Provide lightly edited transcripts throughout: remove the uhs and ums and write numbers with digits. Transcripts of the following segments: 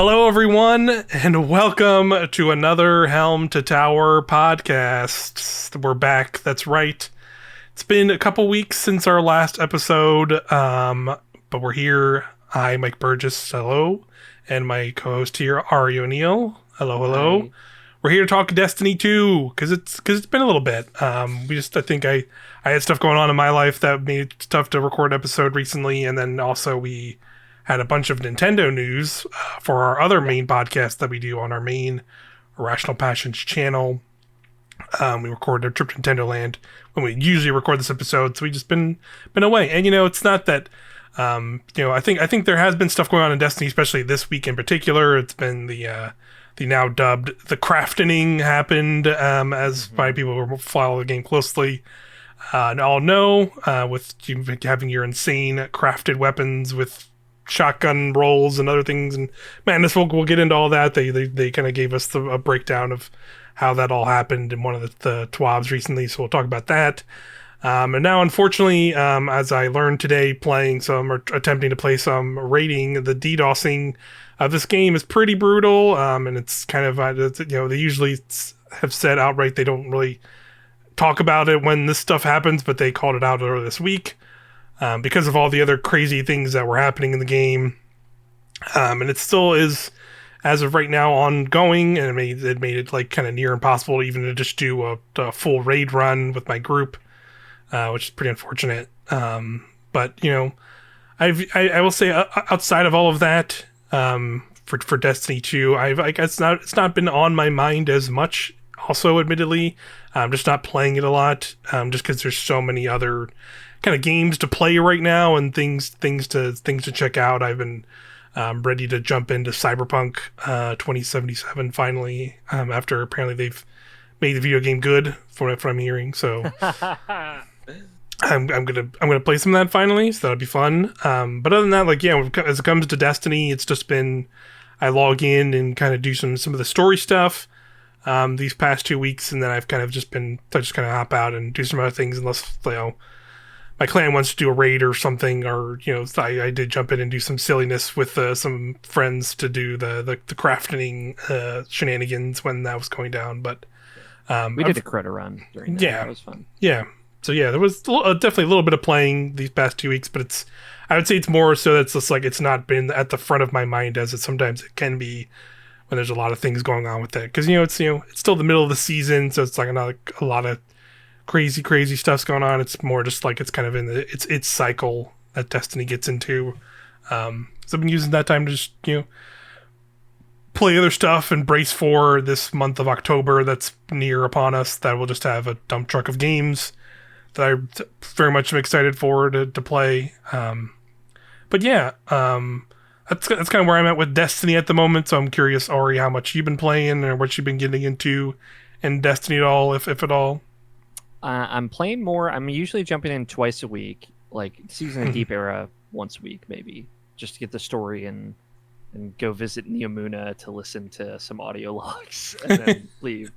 Hello, everyone, and welcome to another Helm to Tower podcast. We're back. That's right. It's been a couple weeks since our last episode, but we're here. I, Mike Burgess, hello, and my co-host here, Ari O'Neill. Hello, hello. Hi. We're here to talk Destiny 2 because it's been a little bit. I think I had stuff going on in my life that made it tough to record an episode recently, and then also we had a bunch of Nintendo news for our other Yeah. main podcast that we do on our main Irrational Passions channel. We recorded a trip to Nintendo Land when we usually record this episode, so we just been away. And it's not that I think there has been stuff going on in Destiny, especially this week in particular. It's been the now dubbed the Craftening happened, as by people who follow the game closely. And all know, with you having your insane crafted weapons with shotgun rolls and other things, and man, we'll get into all that. They kind of gave us a breakdown of how that all happened in one of the TWABs recently, so we'll talk about that. And now, unfortunately, as I learned today, playing some or attempting to play some raiding, the DDoSing of this game is pretty brutal, and it's kind of they usually have said outright they don't really talk about it when this stuff happens, but they called it out earlier this week. Because of all the other crazy things that were happening in the game. And it still is, as of right now, ongoing, and it made it like kind of near impossible even to just do a full raid run with my group, which is pretty unfortunate. But I will say outside of all of that, for Destiny 2, it's not been on my mind as much. Also, admittedly, I'm just not playing it a lot, just because there's so many other kind of games to play right now and things to check out. I've been ready to jump into Cyberpunk 2077 finally, after apparently they've made the video game good from what I'm hearing. So I'm gonna play some of that finally. So that'll be fun. But other than that, as it comes to Destiny, it's just been I log in and kind of do some of the story stuff these past 2 weeks, and then I've kind of just hop out and do some other things unless my clan wants to do a raid or something, or I did jump in and do some silliness with some friends to do the crafting shenanigans when that was going down. But We did a credit run during that. yeah, That was fun. yeah. So yeah, there was definitely a little bit of playing these past 2 weeks, but I would say it's more so that it's just like it's not been at the front of my mind as sometimes it can be when there's a lot of things going on with it, because it's still the middle of the season, so it's like not a lot of crazy stuff's going on. It's more just like it's kind of in its cycle that Destiny gets into. So I've been using that time to just play other stuff and brace for this month of October that's near upon us, that we'll just have a dump truck of games that I very much am excited for to play. But yeah, that's kind of where I'm at with Destiny at the moment. So I'm curious, Ori, how much you've been playing or what you've been getting into in Destiny at all, if at all. I'm playing more. I'm usually jumping in twice a week, like Season of Deep era once a week, maybe, just to get the story and go visit Neomuna to listen to some audio logs and then leave.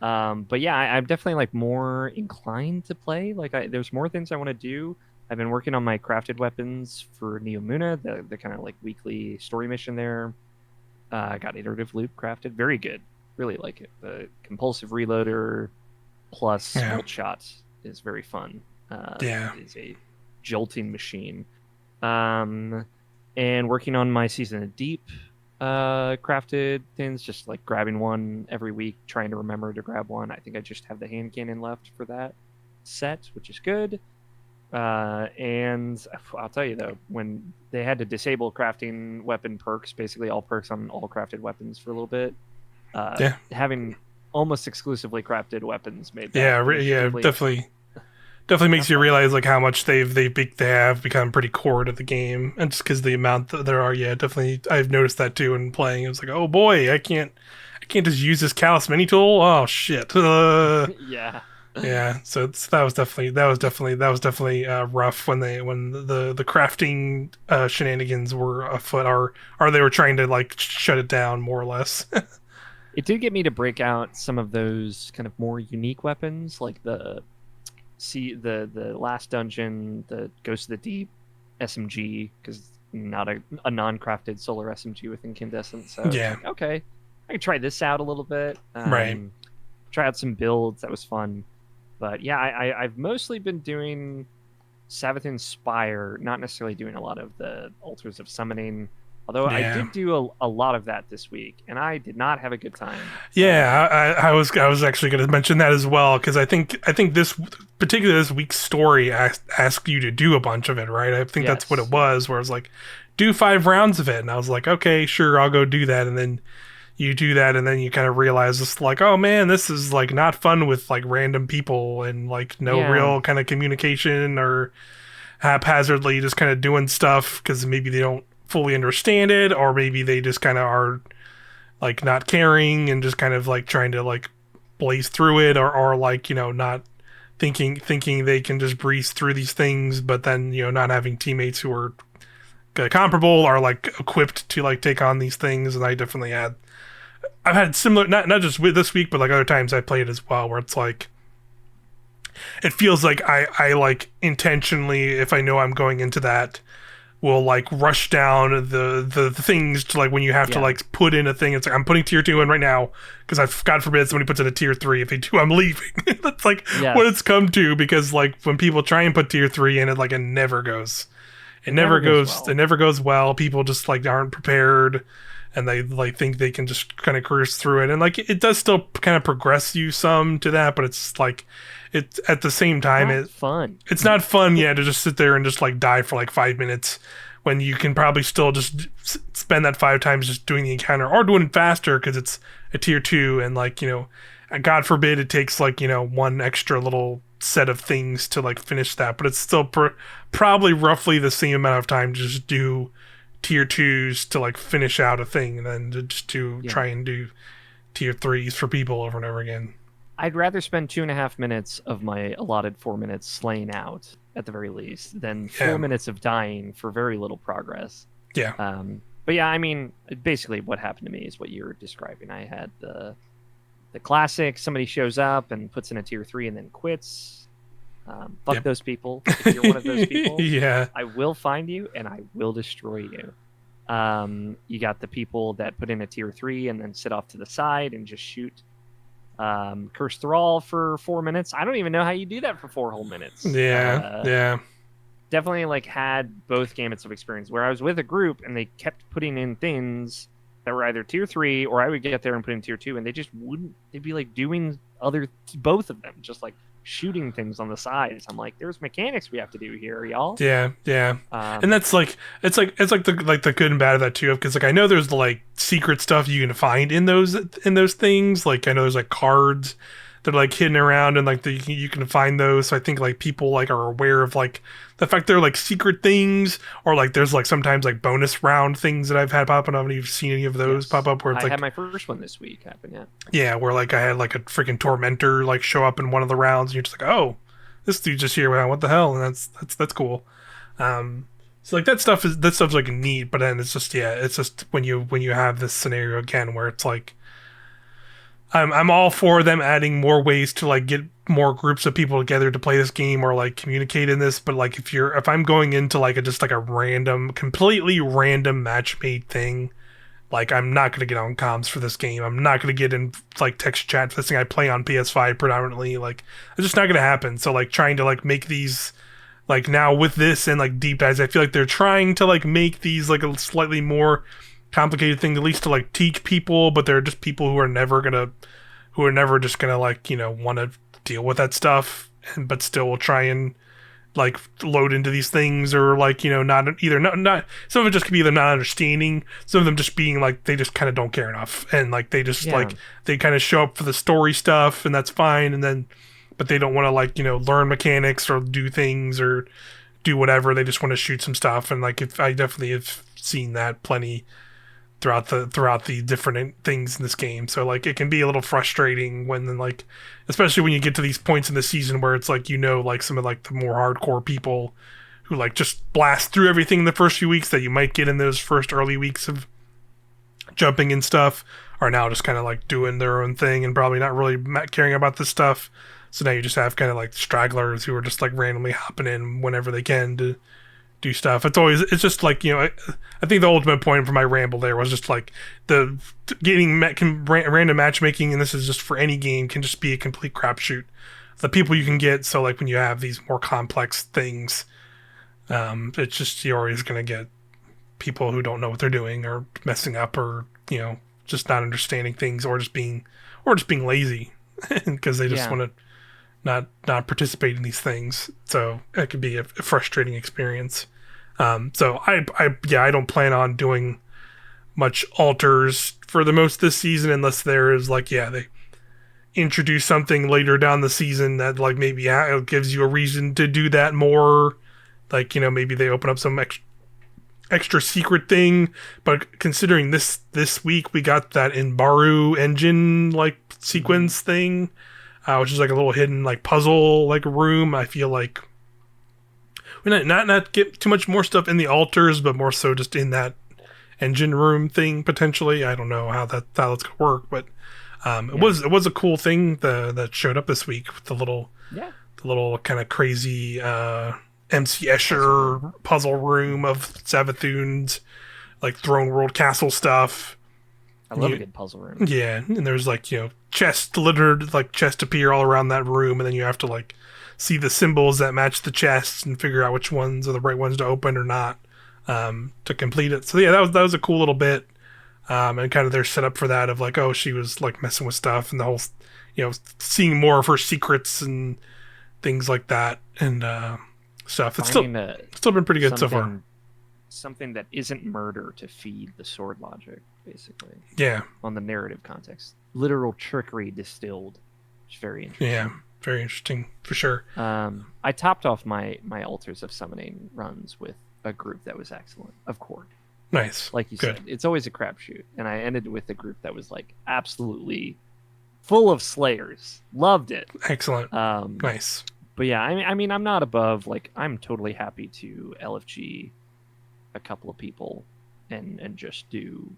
But yeah, I'm definitely like more inclined to play. Like there's more things I want to do. I've been working on my crafted weapons for Neomuna, the kind of like weekly story mission there. I got iterative loop crafted, very good. Really like it. The compulsive reloader plus bolt shots is very fun. Yeah. It is a jolting machine. And working on my Season of Deep crafted things, just like grabbing one every week, trying to remember to grab one. I think I just have the hand cannon left for that set, which is good. And I'll tell you though, when they had to disable crafting weapon perks, basically all perks on all crafted weapons for a little bit, having almost exclusively crafted weapons made that really... definitely makes you realize like how much they have become pretty core to the game, and just because the amount that there are, definitely I've noticed that too in playing. It was like, oh boy, I can't just use this callus mini tool. Oh shit. Yeah, so that was definitely rough when the crafting shenanigans were afoot, or they were trying to like shut it down more or less. It did get me to break out some of those kind of more unique weapons, like the last dungeon, the Ghost of the Deep SMG, because not a non-crafted solar SMG with incandescent. So it's Yeah. like, okay, I can try this out a little bit. Right. Try out some builds. That was fun. But yeah, I've mostly been doing Savathun Spire, not necessarily doing a lot of the altars of summoning. Although I Yeah. did do a lot of that this week, and I did not have a good time. Yeah, I was actually going to mention that as well, because I think this particularly this week's story asked you to do a bunch of it, right? I think that's what it Yes, yeah. was, where it's like, do 5 rounds of it, and I was like, okay, sure, I'll go do that, and then you do that, and then you kind of realize it's like, oh man, this is like not fun with like random people and like no Yeah, real kind of communication, or haphazardly just kind of doing stuff because maybe they don't fully understand it, or maybe they just kind of are like not caring and just kind of like trying to like blaze through it, or like not thinking they can just breeze through these things, but then not having teammates who are comparable or like equipped to like take on these things. And I've had similar, not just with this week, but like other times I played as well, where it's like it feels like I like intentionally, if I know I'm going into that, will like rush down the things to like when you have to yeah, like put in a thing. It's like I'm putting tier 2 in right now because I've, God forbid, somebody puts in a tier 3. If they do, I'm leaving. That's like what it's yes. come to, because like when people try and put tier 3 in, it never goes. It It never never goes goes. It well. never goes well. People just like aren't prepared, and they like think they can just kind of cruise through it. And like it does still kind of progress you some to that, but it's like it's at the same It's time not fun. it's not fun, yeah, to just sit there and just like die for like 5 minutes when you can probably still just spend that 5 times just doing the encounter, or doing it faster because it's a tier 2, and like God forbid it takes like one extra little set of things to like finish that, but it's still probably roughly the same amount of time to just do tier 2s to like finish out a thing, and then to just to Yeah. try and do tier 3s for people over and over again. I'd rather spend 2.5 minutes of my allotted 4 minutes slaying out at the very least than four Yeah. minutes of dying for very little progress. Yeah. But yeah, I mean, basically what happened to me is what you're describing. I had the classic: somebody shows up and puts in a tier 3 and then quits. Fuck Yep. those people. If you're one of those people, Yeah. I will find you and I will destroy you. You got the people that put in a tier 3 and then sit off to the side and just shoot Curse Thrall for 4 minutes. I don't even know how you do that for 4 whole minutes. Yeah. Yeah. Definitely like had both gamuts of experience where I was with a group and they kept putting in things that were either tier 3, or I would get there and put in tier 2 and they just wouldn't. They'd be like doing both of them, just like shooting things on the sides. I'm like, there's mechanics we have to do here, y'all. Yeah. Yeah. And Um, that's like it's like the good and bad of that too, because like I know there's like secret stuff you can find in those things. Like I know there's like cards that are like hidden around, and like you can find those. So I think like people like are aware of like the fact they're like secret things, or like there's like sometimes like bonus round things that I've had popping up. And you've seen any of those pop yes, up where it's I like, had my first one this week happen. Yeah, yeah, where like I had like a freaking tormentor like show up in one of the rounds, and you're just like, oh, this dude's just here. Wow, what the hell? And that's cool. So like that stuff's like neat, but then it's just, yeah, it's just when you have this scenario again where it's like I'm all for them adding more ways to like get more groups of people together to play this game or like communicate in this, but like if I'm going into like just like a completely random match made thing, like I'm not gonna get on comms for this game. I'm not gonna get in like text chat for this thing. I play on PS5 predominantly. Like it's just not gonna happen. So like trying to like make these like now with this and like deep dives, I feel like they're trying to like make these like a slightly more complicated thing, at least to like teach people, but they're just people who are never just gonna like want to deal with that stuff, and but still will try and like load into these things, or like not either not some of it just could be either not understanding, some of them just being like they just kind of don't care enough, and like they just yeah. like they kind of show up for the story stuff, and that's fine, and then but they don't want to like learn mechanics or do things or do whatever. They just want to shoot some stuff, and like if I definitely have seen that plenty throughout the different things in this game. So like it can be a little frustrating when then like especially when you get to these points in the season where it's like like some of like the more hardcore people who like just blast through everything in the first few weeks that you might get in those first early weeks of jumping and stuff are now just kind of like doing their own thing and probably not really caring about this stuff. So now you just have kind of like stragglers who are just like randomly hopping in whenever they can to do stuff. It's just like, I think the ultimate point for my ramble there was just like the random matchmaking, and this is just for any game, can just be a complete crapshoot. The people you can get, so like when you have these more complex things, it's just you're always gonna get people who don't know what they're doing or messing up or just not understanding things or just being lazy because they just want to not participate in these things. So it could be a frustrating experience. So I don't plan on doing much alters for the most this season unless there is like they introduce something later down the season that like maybe it gives you a reason to do that more. Like maybe they open up some extra secret thing. But considering this week we got that Inbaru engine like sequence thing, which is like a little hidden like puzzle like room. I feel like we not get too much more stuff in the altars, but more so just in that engine room thing potentially. I don't know how that's gonna work, but it was a cool thing that showed up this week with the little kind of crazy MC Escher puzzle room of Savathun's like Throne World Castle stuff. I love a good puzzle room. Yeah, and there's like chests littered, like chests appear all around that room, and then you have to like see the symbols that match the chests and figure out which ones are the right ones to open or not to complete it. So yeah, that was a cool little bit, and kind of their setup for that of like, oh, she was like messing with stuff and the whole, seeing more of her secrets and things like that and stuff. It's still been pretty good so far. Something that isn't murder to feed the sword logic, basically. Yeah. On the narrative context, literal trickery distilled, which is very interesting. Yeah. Very interesting, for sure. I topped off my altars of summoning runs with a group that was excellent, of course. Nice. Like you said, it's always a crapshoot. And I ended with a group that was like absolutely full of slayers. Loved it. Excellent. Nice. But yeah, I mean, I'm not above, like, I'm totally happy to LFG a couple of people and just do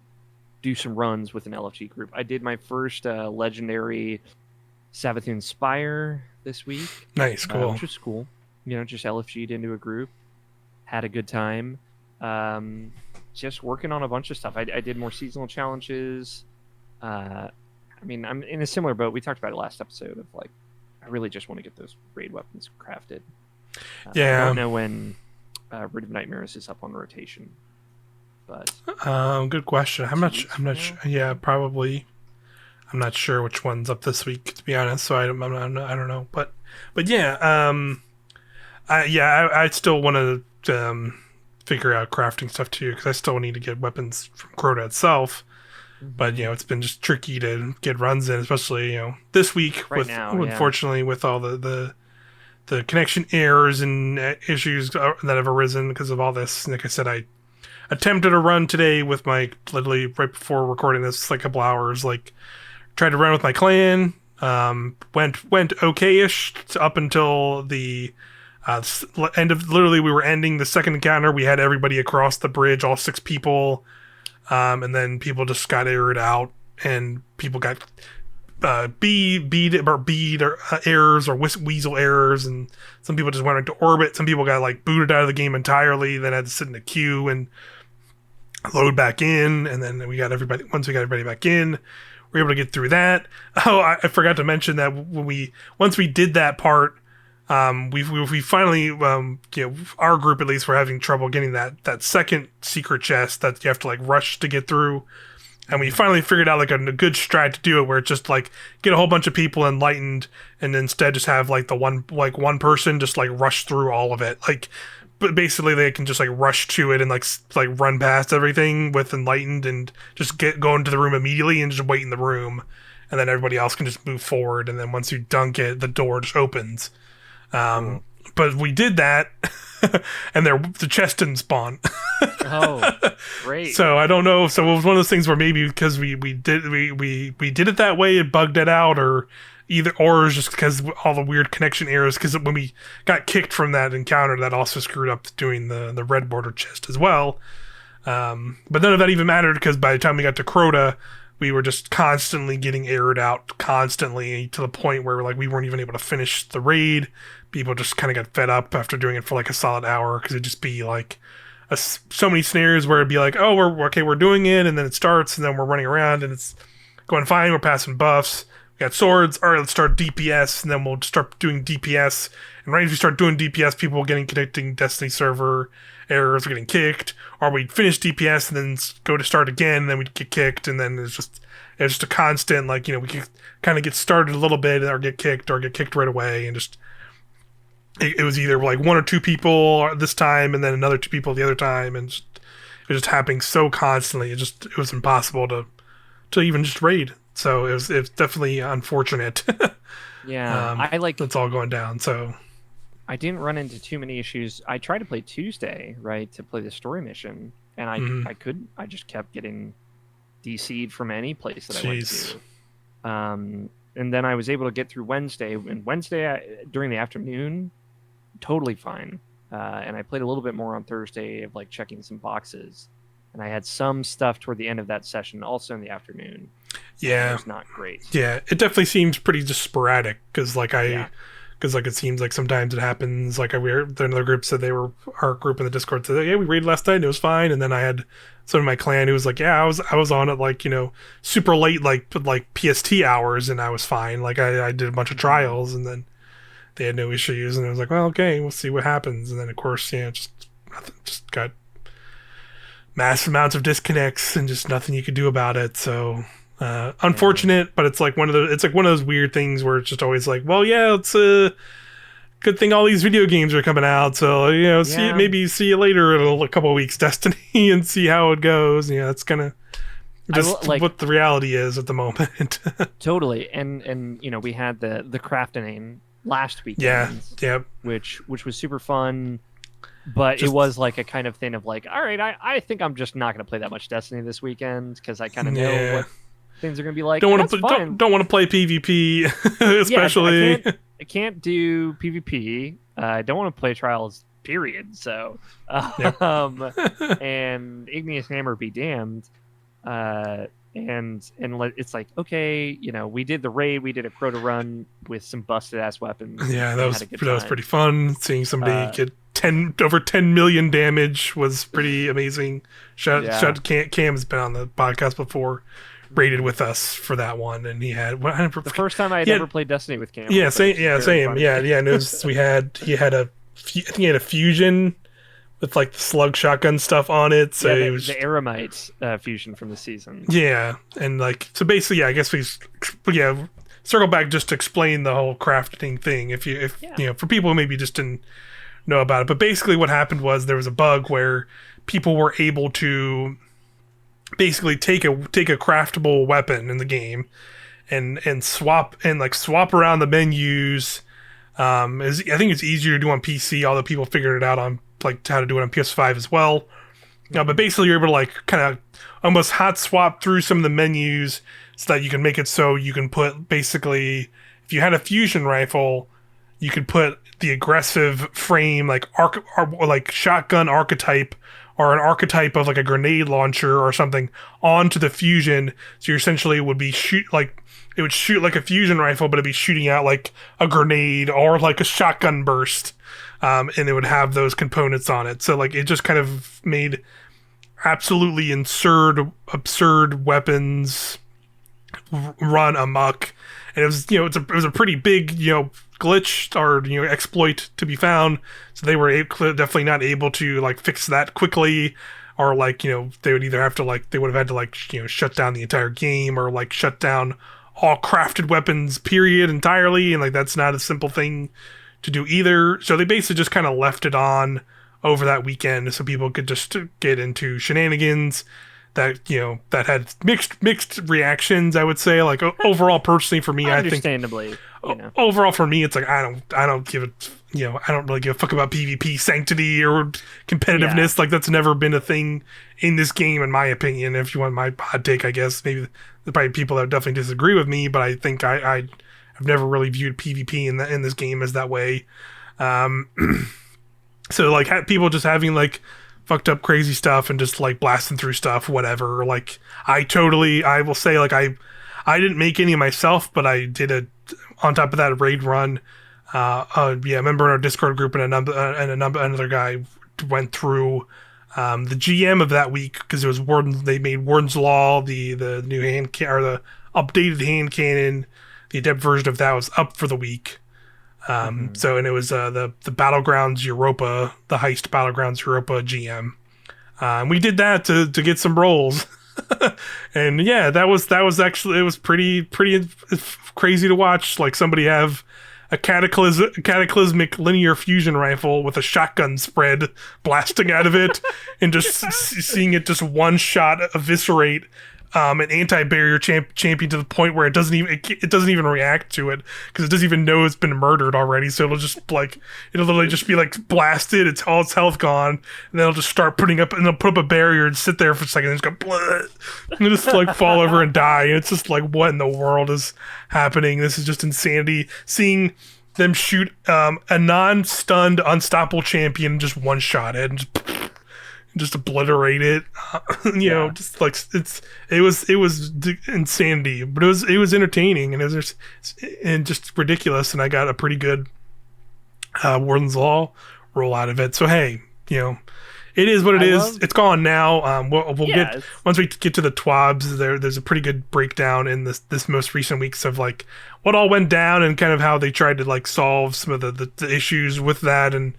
some runs with an LFG group. I did my first legendary Savathun Spire this week. Nice, cool. Which was cool. Just LFG'd into a group. Had a good time. Just working on a bunch of stuff. I did more seasonal challenges. I mean, I'm in a similar boat. We talked about it last episode of like, I really just want to get those raid weapons crafted. I don't know when Rid of Nightmares is up on rotation, but good question. I'm not sure. Yeah, probably. I'm not sure which one's up this week, to be honest. So I don't know. But yeah, I still want to figure out crafting stuff too, because I still need to get weapons from Crota itself. But it's been just tricky to get runs in, especially this week unfortunately with all the connection errors and issues that have arisen because of all this. Like I said, I attempted a run today with my literally right before recording this, like a couple hours. Like tried to run with my clan, went okay-ish up until the end of literally we were ending the second encounter. We had everybody across the bridge, all 6 people. And then people just got aired out, and people got bead errors or weasel errors, and some people just went into orbit. Some people got like booted out of the game entirely, then had to sit in a queue and load back in. And then once we got everybody back in, we were able to get through that. Oh, I forgot to mention that once we did that part, we finally, our group at least, were having trouble getting that second secret chest that you have to like rush to get through, and we finally figured out like a good strat to do it, where it's just like get a whole bunch of people enlightened, and instead just have like one person just like rush through all of it. Like, but basically they can just like rush to it and like run past everything with enlightened and just go into the room immediately and just wait in the room, and then everybody else can just move forward, and then once you dunk it, the door just opens. But we did that, and the chest didn't spawn. Oh, great! So I don't know. So it was one of those things where maybe because we did it that way, it bugged it out, or it was just because all the weird connection errors. Because when we got kicked from that encounter, that also screwed up doing the red border chest as well. But none of that even mattered, because by the time we got to Crota, we were just constantly getting aired out, constantly, to the point where like we weren't even able to finish the raid people just kind of got fed up after doing it for like a solid hour, because it'd just be like so many scenarios where it'd be like, oh, we're doing it, and then it starts, and then we're running around, and it's going fine. We're passing buffs. We got swords. All right, let's start DPS, and then we'll start doing DPS. And right as we start doing DPS, people getting connecting Destiny server errors are getting kicked, or we'd finish DPS and then go to start again, and then we'd get kicked, and then it's just a constant, like, we could kind of get started a little bit or get kicked right away, and just it was either like one or two people this time and then another two people the other time, and it was just happening so constantly. It was impossible to even just raid. So it was definitely unfortunate. Yeah, I like that's all going down. So I didn't run into too many issues. I tried to play Tuesday, right, to play the story mission, and I just kept getting DC'd from any place that I went to. And then I was able to get through Wednesday, and Wednesday during the afternoon, totally fine. And I played a little bit more on Thursday of like checking some boxes, and I had some stuff toward the end of that session also in the afternoon. Yeah, it was not great. Yeah, it definitely seems pretty just sporadic, because it seems like sometimes it happens. Like another group said, our group in the Discord said, yeah, we raided last night and it was fine. And then I had someone in my clan who was like, yeah, I was on at like, super late, like PST hours, and I was fine. Like I did a bunch of trials, and then they had no issues, and I was like, well, okay, we'll see what happens. And then of course, just got massive amounts of disconnects and just nothing you could do about it. So unfortunate, but it's like one of those weird things where it's just always like, well, yeah, it's a good thing all these video games are coming out, so see you later in a couple of weeks, Destiny, and see how it goes. That's kind of just what the reality is at the moment. Totally. And we had the Craftening last weekend, which was super fun. But it was like a kind of thing of like, all right, I think I'm just not going to play that much Destiny this weekend, because I kind of know what things are going to be like. Don't want to play PvP, especially. Yeah, I can't do PvP. I don't want to play Trials, period. So, and Igneous Hammer be damned. And it's like, okay, we did the raid, we did a Crota run with some busted ass weapons. Yeah, that was pretty fun. Seeing somebody get over 10 million damage was pretty amazing. Cam has been on the podcast before, raided with us for that one, and he had the first time I had ever played Destiny with Cam. Yeah, same. Yeah. And it was, he had a fusion with like the slug shotgun stuff on it. So it was the Aramite fusion from the season. Yeah, and like, so basically, I guess circle back just to explain the whole crafting thing. If for people who maybe just didn't know about it, but basically what happened was there was a bug where people were able to basically take a craftable weapon in the game and swap around the menus. I think it's easier to do on PC, although people figured it out on like how to do it on PS5 as well. But basically you're able to like kind of almost hot swap through some of the menus so that you can make it so you can put, basically, if you had a fusion rifle, you could put the aggressive frame like shotgun archetype, or an archetype of like a grenade launcher or something, onto the fusion. So you essentially would be it would shoot like a fusion rifle, but it'd be shooting out like a grenade or like a shotgun burst. And it would have those components on it. So like it just kind of made absolutely absurd weapons run amok. And it was, it was a pretty big, glitch or, exploit to be found. So they were definitely not able to like fix that quickly, or like, they would either have to they would have had to like, shut down the entire game, or like shut down all crafted weapons period entirely. And like, that's not a simple thing to do either. So they basically just kind of left it on over that weekend so people could just get into shenanigans that that had mixed reactions, I would say. Like overall, personally for me, understandably, overall for me, it's like I don't give it, I don't really give a fuck about PvP sanctity or competitiveness. Like that's never been a thing in this game, in my opinion. If you want my hot take, I guess maybe there's probably people that definitely disagree with me, but I think I've never really viewed PvP in this game as that way. So like people just having like fucked up crazy stuff and just like blasting through stuff, whatever. Like I will say, like I didn't make any myself, but I did on top of that raid run Yeah, a member in our Discord group another guy went through the GM of that week because it was Warden. They made Warden's Law, the new or the updated hand cannon. The adept version of that was up for the week. So and it was the Battlegrounds Europa, the Heist Battlegrounds Europa GM. We did that to get some rolls. And yeah, that was actually, it was pretty crazy to watch. Like somebody have a cataclysmic linear fusion rifle with a shotgun spread blasting out of it, and just seeing it just one shot eviscerate an anti-barrier champion to the point where it doesn't even react to it because it doesn't even know it's been murdered already. So it'll literally just be like blasted. It's all its health gone, and then it'll just start putting up a barrier and sit there for a second and just go blood, and just like fall over and die. And it's just like, what in the world is happening? This is just insanity. Seeing them shoot a non-stunned unstoppable champion just one shot it and just obliterate it. Just like it was insanity, but it was entertaining, and it was just ridiculous. And I got a pretty good Warden's Law roll out of it. So hey, it is what it is. It's gone now. We'll get, once we get to the TWABs, there's a pretty good breakdown in this most recent weeks of like what all went down and kind of how they tried to like solve some of the issues with that, and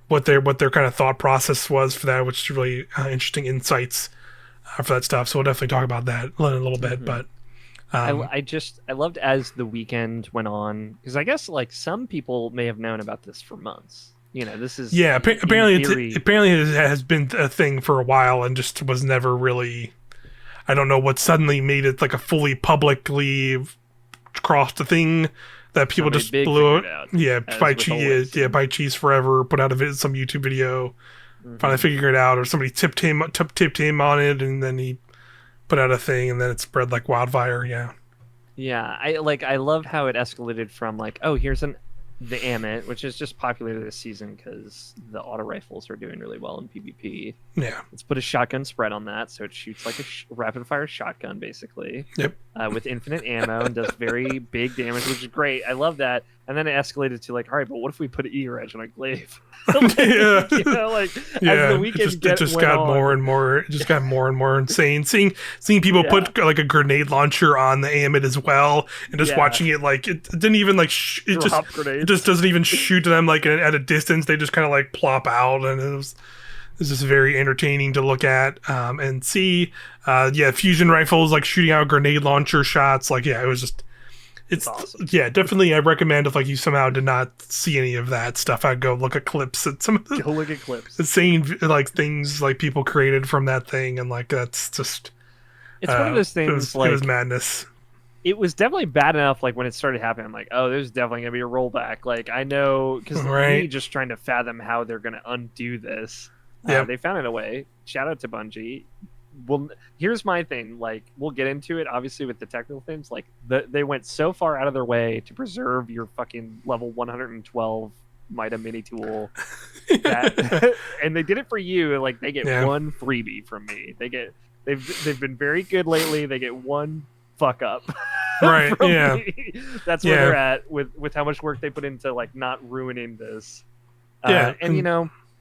what their kind of thought process was for that, which is really interesting insights for that stuff. So we'll definitely talk about that in a little bit. But I loved as the weekend went on, because I guess like some people may have known about this for months. This is apparently it has been a thing for a while and just was never really. I don't know what suddenly made it like a fully publicly crossed a thing that people just blew out. Yeah, by Cheese Forever put out some YouTube video, finally figuring it out, or somebody tipped him on it, and then he put out a thing, and then it spread like wildfire. Yeah, I love how it escalated from like, oh, here's the Amit, which is just popular this season because the auto rifles are doing really well in PvP. Yeah, let's put a shotgun spread on that, so it shoots like a rapid fire shotgun, basically. Yep. With infinite ammo and does very big damage, which is great. I love that. And then it escalated to like, all right, but what if we put an E-Reg on a glaive? As the weekend it just got more and more. It just got more and more insane. Seeing people put like a grenade launcher on the Amit as well, and just watching it like it didn't even like it just doesn't even shoot them like at a distance. They just kind of like plop out, and it was just very entertaining to look at and see. Fusion rifles like shooting out grenade launcher shots. Like it was just. It's awesome. Yeah, definitely. I recommend if like you somehow did not see any of that stuff, I'd go look at clips at some of the. Go look at clips. Insane like things like people created from that thing, and like that's just. It's one of those things. It was madness. It was definitely bad enough. Like when it started happening, I'm like, oh, there's definitely gonna be a rollback. Like I know because me just trying to fathom how they're gonna undo this. Yeah, they found it a way. Shout out to Bungie. Well, here's my thing. Like, we'll get into it, obviously, with the technical things. Like, they went so far out of their way to preserve your fucking level 112 Mida mini tool, and they did it for you. Like, they get one freebie from me. They've been very good lately. They get one fuck up, right? Yeah, me. That's where they're at with how much work they put into like not ruining this. And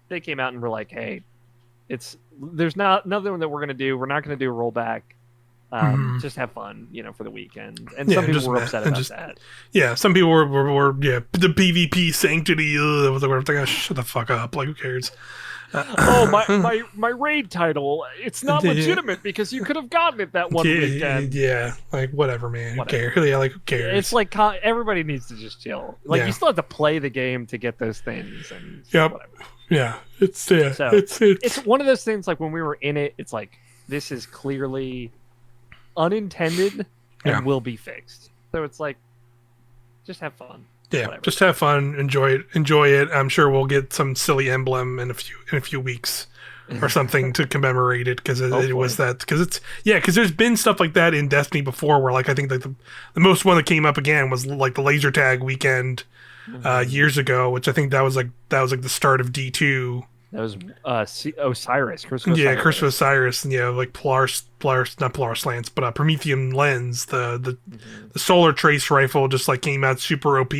they came out and were like, hey. There's nothing that we're gonna do. We're not gonna do a rollback. Just have fun, for the weekend. And some people were upset about that. Yeah, some people were the PvP sanctity. Like, shut the fuck up. Like, who cares? My raid title. It's not legitimate because you could have gotten it that one weekend. Yeah, like whatever, man. Who cares? Yeah, like who cares? It's like everybody needs to just chill. Like you still have to play the game to get those things. And whatever. Yeah, it's one of those things. Like when we were in it, it's like this is clearly unintended and will be fixed. So it's like, just have fun. Yeah, whatever. Just have fun, enjoy it. I'm sure we'll get some silly emblem in a few weeks or something to commemorate it because it was that because there's been stuff like that in Destiny before where like I think like the most one that came up again was like the laser tag weekend. Years ago, which I think that was like the start of D2 That was Osiris, Curse of Yeah, Curse of Osiris. Osiris, and like Polaris, not Polaris Lance, but Promethean Lens, Hmm. the solar trace rifle just like came out super OP,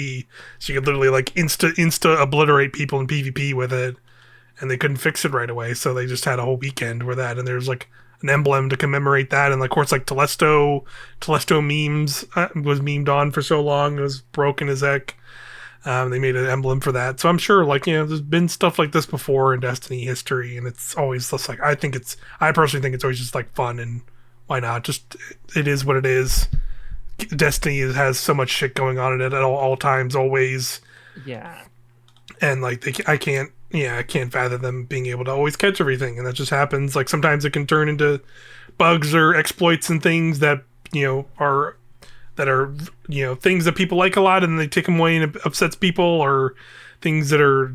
so you could literally like insta obliterate people in PvP with it, and they couldn't fix it right away, so they just had a whole weekend with that, and there's like an emblem to commemorate that, and of course like Telesto memes was memed on for so long, it was broken as heck. They made an emblem for that, so I'm sure, like there's been stuff like this before in Destiny history, and it's always just like I personally think it's always just like fun, and why not? Just it is what it is. Destiny has so much shit going on in it at all times, always, Yeah. and like I can't fathom them being able to always catch everything, and that just happens. Like sometimes it can turn into bugs or exploits and things that are things that people like a lot, and they take them away and it upsets people, or things that are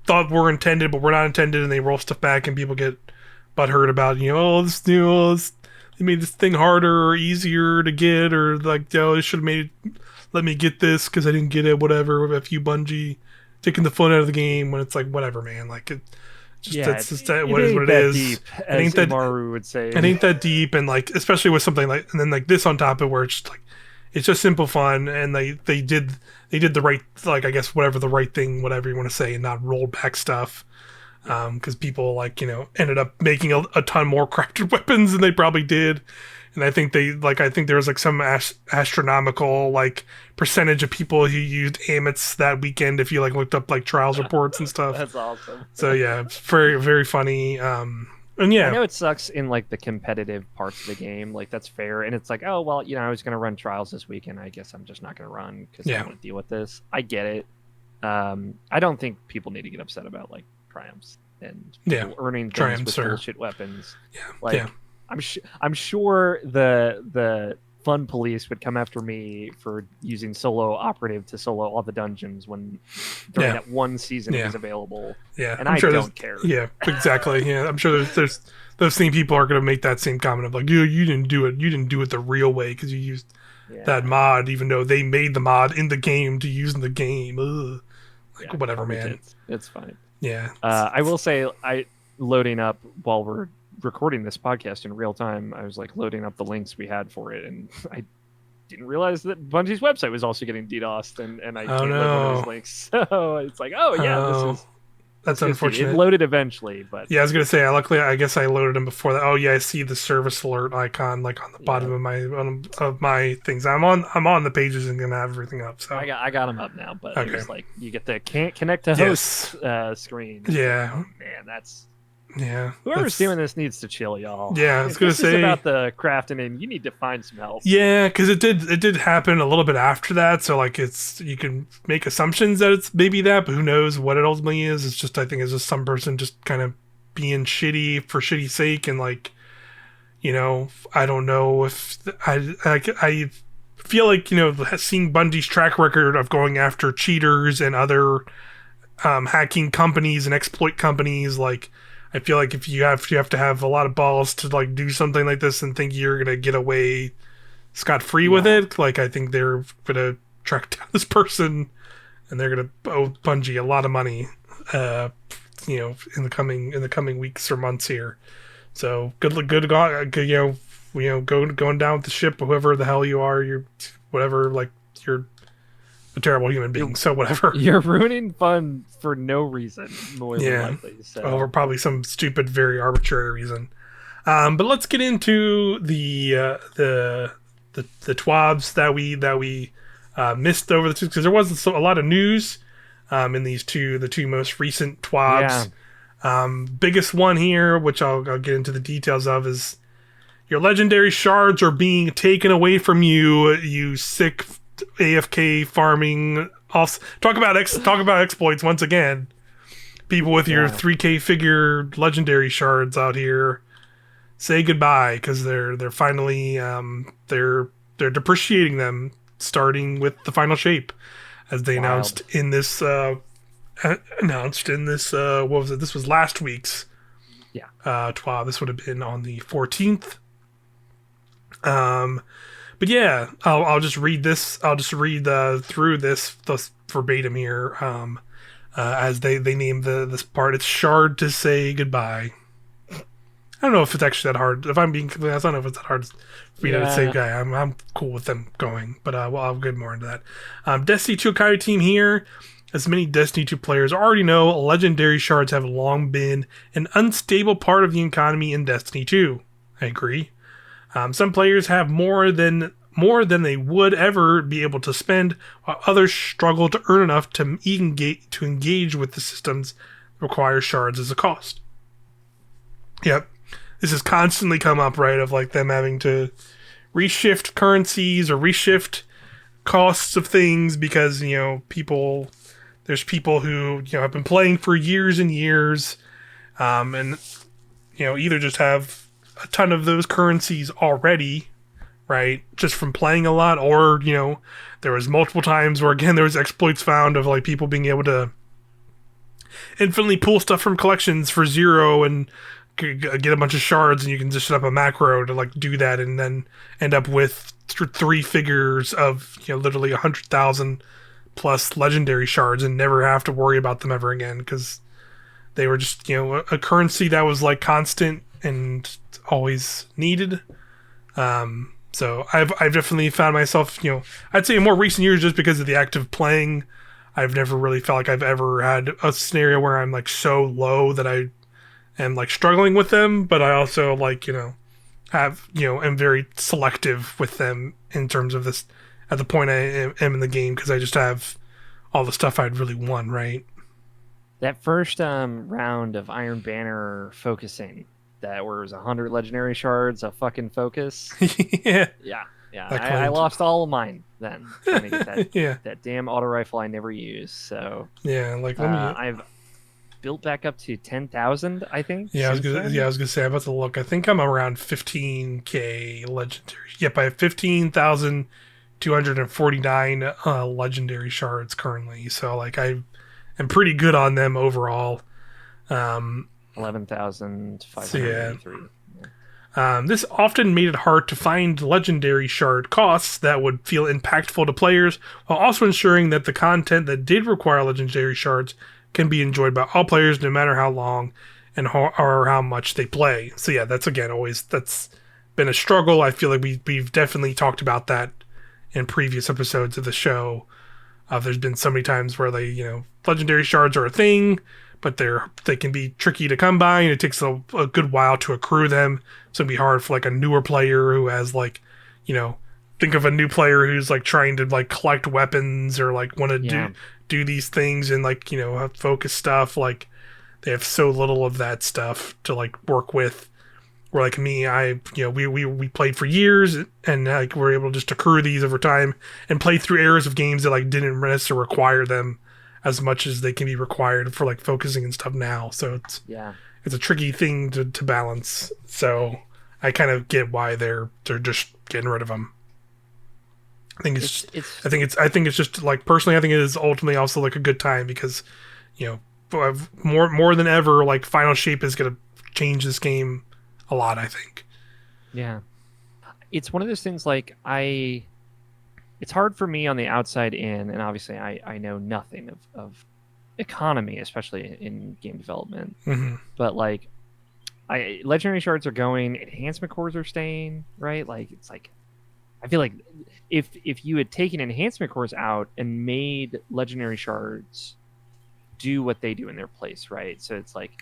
thought were intended but were not intended, and they roll stuff back and people get butthurt about they made this thing harder or easier to get, or like they should have let me get this because I didn't get it, whatever. A few Bungie taking the fun out of the game, when it's like, whatever, man, like it just Yeah, that's just what ain't it that is. deep, It as ain't that Imaru would say. it ain't that deep, and like especially with something like, and then like this on top of, where it's just like it's just simple fun, and they did the right, like, I guess whatever the right thing, whatever you want to say, and not rolled back stuff, because people like ended up making a ton more crafted weapons than they probably did. And I think I think there was like some astronomical like percentage of people who used Amets that weekend, if you like looked up like trials reports and stuff. That's awesome. So yeah, it's very, very funny. And I yeah, know it sucks in like the competitive parts of the game, like that's fair, and it's like, oh well, I was gonna run trials this weekend. I guess I'm just not gonna run because I Yeah. don't want to deal with this. I get it. I don't think people need to get upset about like triumphs and people earning things triumphs with are- bullshit weapons. yeah, Like yeah. I'm sure the fun police would come after me for using solo operative to solo all the dungeons when during Yeah. that one season it Yeah. was available, Yeah, and I'm I sure don't care. Yeah, exactly. Yeah, I'm sure there's those same people are going to make that same comment of like, you didn't do it. You didn't do it the real way because you used Yeah. that mod, even though they made the mod in the game to use in the game. Ugh. Like, Yeah, whatever, garbage man. hits. It's fine. Yeah. I will say, loading up while we're recording this podcast in real time, I was like loading up the links we had for it, and I didn't realize that Bungie's website was also getting DDoSed, and I Oh, can't load one of no. those links. So it's like, oh yeah, Oh, this is that's good. It unfortunate. loaded eventually, but Yeah, I was gonna say. Luckily, I guess I loaded them before that. Oh yeah, I see the service alert icon like on the bottom of my things. I'm on the pages and gonna have everything up. So I got them up now. But Okay. it was like you get the can't connect to host screen. It's Yeah. like, oh, man, that's yeah, whoever's that's- doing this needs to chill, y'all. Yeah, I was If gonna this is say- about the crafting, and you need to find some help. Yeah, because it did happen a little bit after that. So like you can make assumptions that it's maybe that, but who knows what it ultimately is? It's just, I think it's just some person just kind of being shitty for shitty's sake, and like I don't know if I feel like seeing Bungie's track record of going after cheaters and other hacking companies and exploit companies, like I feel like if you have to have a lot of balls to like do something like this and think you're gonna get away scot-free with Yeah. it. Like I think they're gonna track down this person and they're gonna owe Bungie a lot of money, in the coming weeks or months here. So good, going down with the ship, whoever the hell you are, you're whatever, like you're a terrible human being. So whatever. You're ruining fun for no reason, more Yeah. than likely. So Over probably some stupid, very arbitrary reason. But let's get into the TWABs that we missed over the two, because there wasn't a lot of news in the two most recent TWABs. Biggest one here, which I'll get into the details of, is your legendary shards are being taken away from you. You sick AFK farming. Talk about exploits once again. People with your 3K figure legendary shards out here, say goodbye, because they're finally they're depreciating them, starting with the final shape, as they announced in this what was it? This was last week's TWAB. This would have been on the 14th. But yeah, I'll just read this. I'll just read through this verbatim here. as they name this part. It's shard to say goodbye. I don't know if it's actually that hard. If I'm being completely honest, I don't know if it's that hard for me to say goodbye. I'm cool with them going, but I'll get more into that. Destiny 2 Akari team here. As many Destiny 2 players already know, legendary shards have long been an unstable part of the economy in Destiny 2. I agree. Some players have more than they would ever be able to spend, while others struggle to earn enough to engage with the systems that require shards as a cost. Yep, this has constantly come up, right? Of like them having to reshift currencies or reshift costs of things because there's people who have been playing for years and years, and either just have a ton of those currencies already, right? Just from playing a lot, or there was multiple times where again there was exploits found of like people being able to infinitely pull stuff from collections for 0 and get a bunch of shards, and you can just set up a macro to like do that, and then end up with 3 figures of literally 100,000 plus legendary shards, and never have to worry about them ever again because they were just a currency that was like constant and always needed. So I've definitely found myself, I'd say in more recent years, just because of the act of playing, I've never really felt like I've ever had a scenario where I'm like so low that I am like struggling with them, but I also like, have, am very selective with them in terms of this at the point I am in the game, because I just have all the stuff I'd really want, right? That first round of Iron Banner focusing, that was 100 legendary shards, a fucking focus. Yeah. Yeah. I lost all of mine then trying to get that that damn auto rifle I never used. So yeah, like let me. I've built back up to 10,000, I think. I was gonna say I'm about to look. I think I'm around 15k legendary. Yep, I have 15,249 legendary shards currently. So like I'm pretty good on them overall. 11,583. This often made it hard to find legendary shard costs that would feel impactful to players, while also ensuring that the content that did require legendary shards can be enjoyed by all players, no matter how long or how much they play. So yeah, that's been a struggle. I feel like we've definitely talked about that in previous episodes of the show. There's been so many times where legendary shards are a thing, but they can be tricky to come by, and it takes a good while to accrue them. So it'd be hard for like a newer player who has like, think of a new player who's like trying to like collect weapons or like want to do these things and like have focus stuff. Like they have so little of that stuff to like work with. Where like me, we played for years, and like we're able to just accrue these over time and play through eras of games that like didn't necessarily require them as much as they can be required for like focusing and stuff now. So it's a tricky thing to balance. So I kind of get why they're just getting rid of them. I think it's just like, personally, I think it is ultimately also like a good time because more than ever, like Final Shape is going to change this game a lot, I think. Yeah. It's one of those things like it's hard for me on the outside in, and obviously I know nothing of economy, especially in game development. Mm-hmm. But like legendary shards are going, enhancement cores are staying, right? Like it's like I feel like if you had taken enhancement cores out and made legendary shards do what they do in their place, right? So it's like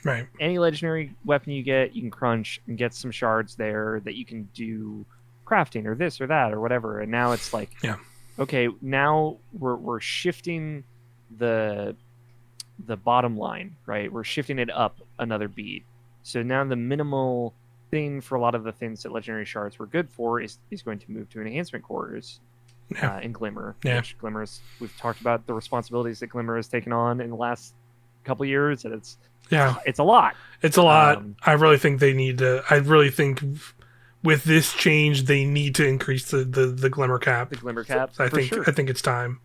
any legendary weapon you get, you can crunch and get some shards there that you can do crafting or this or that or whatever. And now it's like, okay, now we're shifting the bottom line, right? We're shifting it up another beat. So now the minimal thing for a lot of the things that legendary shards were good for is going to move to enhancement cores. In Glimmer. Which Glimmer's, we've talked about the responsibilities that Glimmer has taken on in the last couple years, and it's a lot. It's a lot. I really think they need to. I really think with this change, they need to increase the Glimmer cap. The Glimmer cap. I think it's time.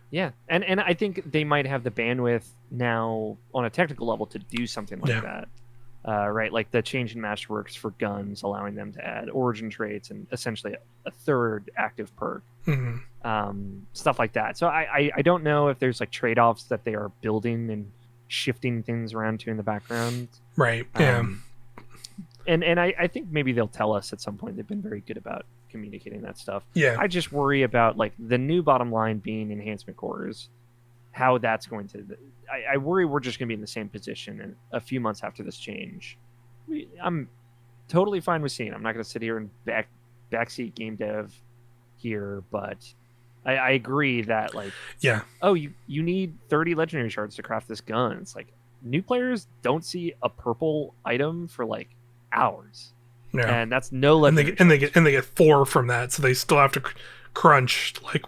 Yeah, and I think they might have the bandwidth now on a technical level to do something like that. Right, like the change in Masterworks for guns, allowing them to add origin traits and essentially a third active perk. stuff like that. So I don't know if there's like trade-offs that they are building and shifting things around to in the background. Right. Yeah. And I think maybe they'll tell us at some point. They've been very good about communicating that stuff. Yeah. I just worry about like the new bottom line being enhancement cores, how that's going to. I worry we're just going to be in the same position in a few months after this change. I'm totally fine with seeing. I'm not going to sit here and backseat game dev here, but I agree that like, yeah, oh, you need 30 legendary shards to craft this gun. It's like new players don't see a purple item for like hours. Yeah. And that's no legendary. And they get 4 from that, so they still have to crunch like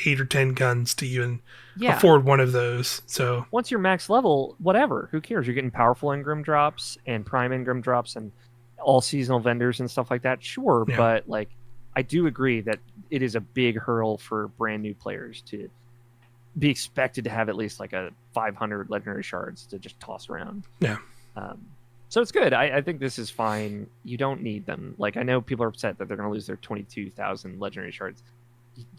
8 or 10 guns to even afford one of those. So once you're max level, whatever, who cares? You're getting powerful engram drops and prime engram drops and all seasonal vendors and stuff like that. Sure, but like I do agree that it is a big hurdle for brand new players to be expected to have at least like a 500 legendary shards to just toss around. Yeah. So it's good. I think this is fine. You don't need them. Like I know people are upset that they're going to lose their 22,000 legendary shards.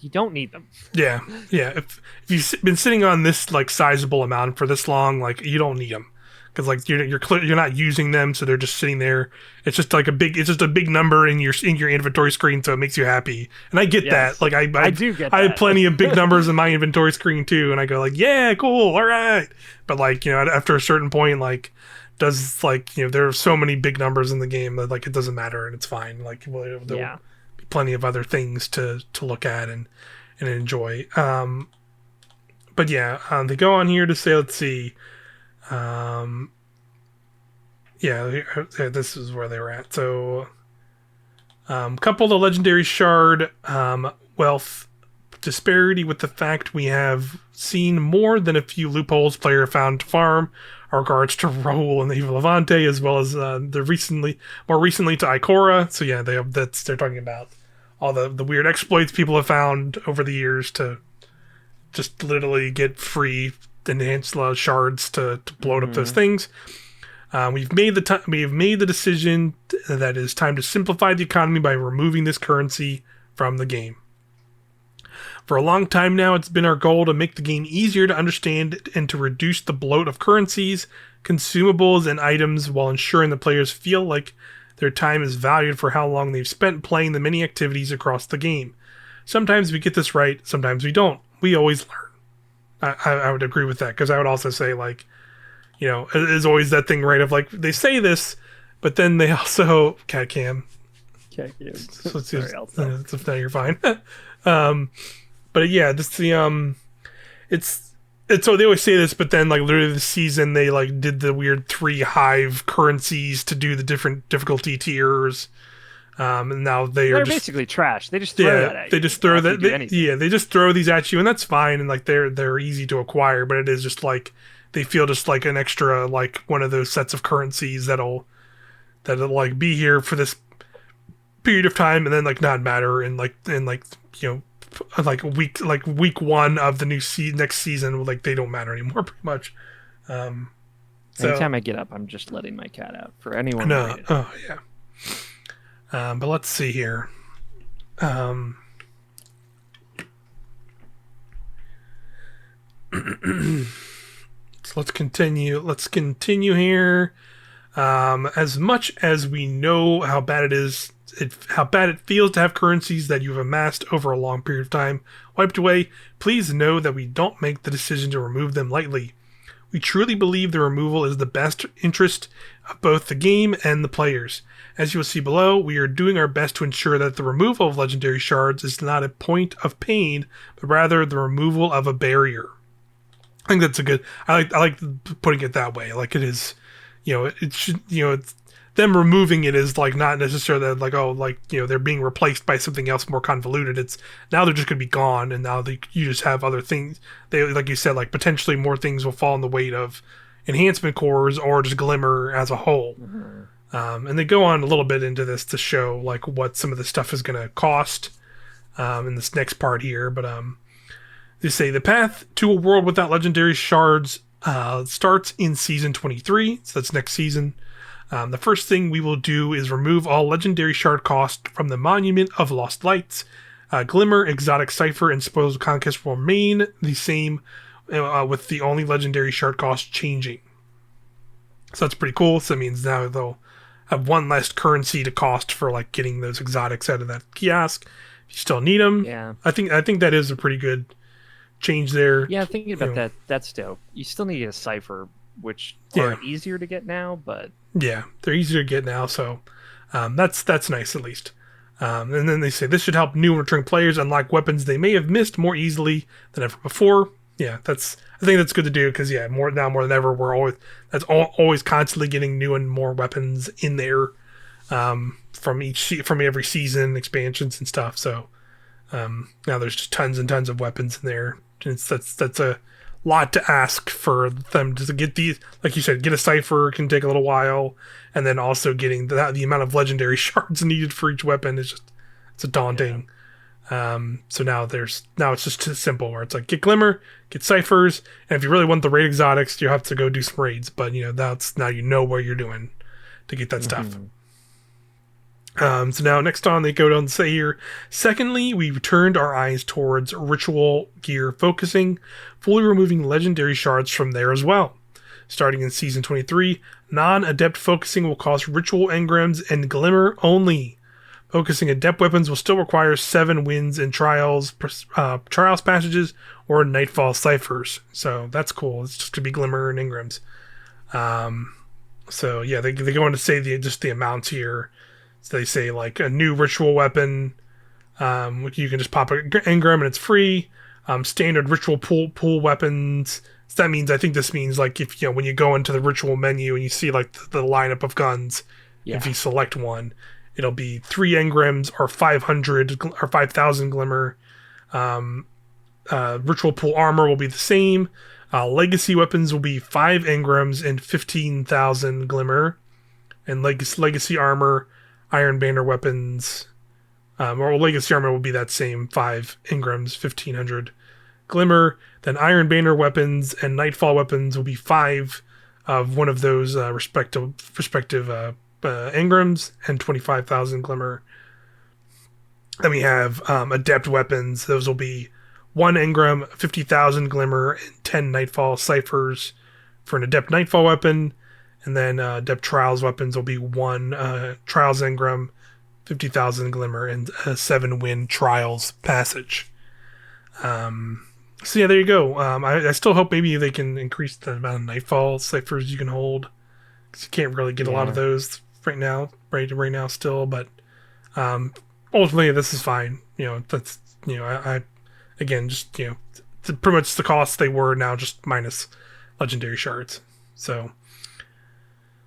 You don't need them. Yeah. If you've been sitting on this like sizable amount for this long, like you don't need them because like you're not using them, so they're just sitting there. It's just like a big number in your inventory screen, so it makes you happy. And I get that. Like I do get. I have plenty of big numbers in my inventory screen too, and I go like, yeah, cool, all right. But like after a certain point, like. Does like there are so many big numbers in the game that like it doesn't matter and it's fine. Like there'll be plenty of other things to look at and enjoy. But yeah, they go on here to say, let's see. This is where they were at. So, couple the legendary shard wealth disparity with the fact we have seen more than a few loopholes player found to farm. Regards to Raul and the Evil Levante, as well as more recently to Ikora. So yeah, they're talking about all the weird exploits people have found over the years to just literally get free enhanced shards to bloat up those things. We've made the decision that it is time to simplify the economy by removing this currency from the game. For a long time now, it's been our goal to make the game easier to understand and to reduce the bloat of currencies, consumables, and items while ensuring the players feel like their time is valued for how long they've spent playing the many activities across the game. Sometimes we get this right, sometimes we don't. We always learn. I would agree with that, because I would also say, like, there's always that thing, right, of like, they say this, but then they also... Cat cam. Cat cam. So now you're fine. But yeah, it's so they always say this, but then like literally this season they like did the weird 3 hive currencies to do the different difficulty tiers. And now they're basically trash. They just throw that at you. They just throw that. They just throw these at you, and that's fine. And like they're easy to acquire, but it is just like they feel just like an extra like one of those sets of currencies that'll like be here for this period of time, and then like not matter in week 1 of the new next season, like they don't matter anymore pretty much. Anytime I get up, I'm just letting my cat out for anyone. No, oh yeah. But let's see here. So let's continue. Let's continue here. As much as we know how bad it feels to have currencies that you've amassed over a long period of time wiped away, please know that we don't make the decision to remove them lightly. We truly believe the removal is the best interest of both the game and the players. As you will see below, we are doing our best to ensure that the removal of legendary shards is not a point of pain, but rather the removal of a barrier. I think that's a good... I like putting it that way. Like it is... it should... it's... Them removing it is like not necessarily like, oh, like, they're being replaced by something else more convoluted. It's now they're just going to be gone, and now you just have other things. They, like you said, like potentially more things will fall in the weight of enhancement cores or just Glimmer as a whole. Mm-hmm. And they go on a little bit into this to show like what some of the stuff is going to cost in this next part here. But they say the path to a world without legendary shards starts in season 23, so that's next season. The first thing we will do is remove all legendary shard cost from the Monument of Lost Lights. Glimmer, Exotic Cipher, and Spoils of Conquest will remain the same, with the only legendary shard cost changing. So that's pretty cool. So that means now they'll have one less currency to cost for like getting those exotics out of that kiosk. If you still need them, Yeah. I think that is a pretty good change there. Yeah, thinking about that, that's dope. You still need a cipher, which are easier to get now, but yeah, they're easier to get now. So that's nice at least. And then they say this should help new and returning players unlock weapons they may have missed more easily than ever before. Yeah, I think that's good to do because more than ever always constantly getting new and more weapons in there, from every season expansions and stuff. So now there's just tons and tons of weapons in there. That's a lot to ask for them to get these. Like you said, get a cipher can take a little while, and then also getting the amount of legendary shards needed for each weapon is it's a daunting. So now it's just too simple where it's like get Glimmer, get ciphers, and if you really want the raid exotics, you have to go do some raids. But now you know what you're doing to get that stuff. So now next on they go down and say here, secondly, we turned our eyes towards ritual gear focusing, fully removing legendary shards from there as well. Starting in Season 23, non-adept focusing will cost ritual engrams and Glimmer only. Focusing adept weapons will still require 7 wins in trials passages or nightfall ciphers. So that's cool. It's just going to be Glimmer and engrams. So yeah, they go on to say the amounts here. So they say like a new ritual weapon, which you can just pop an engram and it's free. Standard ritual pool weapons. So that means, I think this means like if when you go into the ritual menu and you see like the lineup of guns, if you select one, it'll be 3 engrams or 500 or 5,000 Glimmer. Ritual pool armor will be the same. Legacy weapons will be 5 engrams and 15,000 Glimmer, and legacy armor. Iron Banner weapons, or legacy armor will be that same 5 engrams, 1,500 Glimmer. Then Iron Banner weapons and Nightfall weapons will be 5 of one of those respective engrams and 25,000 Glimmer. Then we have Adept weapons. Those will be 1 engram, 50,000 Glimmer, and 10 Nightfall ciphers for an Adept Nightfall weapon. And then Adept Trials weapons will be 1 Trials engram, 50,000 Glimmer, and a 7-win Trials passage. So yeah, there you go. I still hope maybe they can increase the amount of Nightfall ciphers you can hold, because you can't really get a lot of those right now still. But ultimately, this is fine. That's I again just pretty much the cost they were now, just minus legendary shards. So.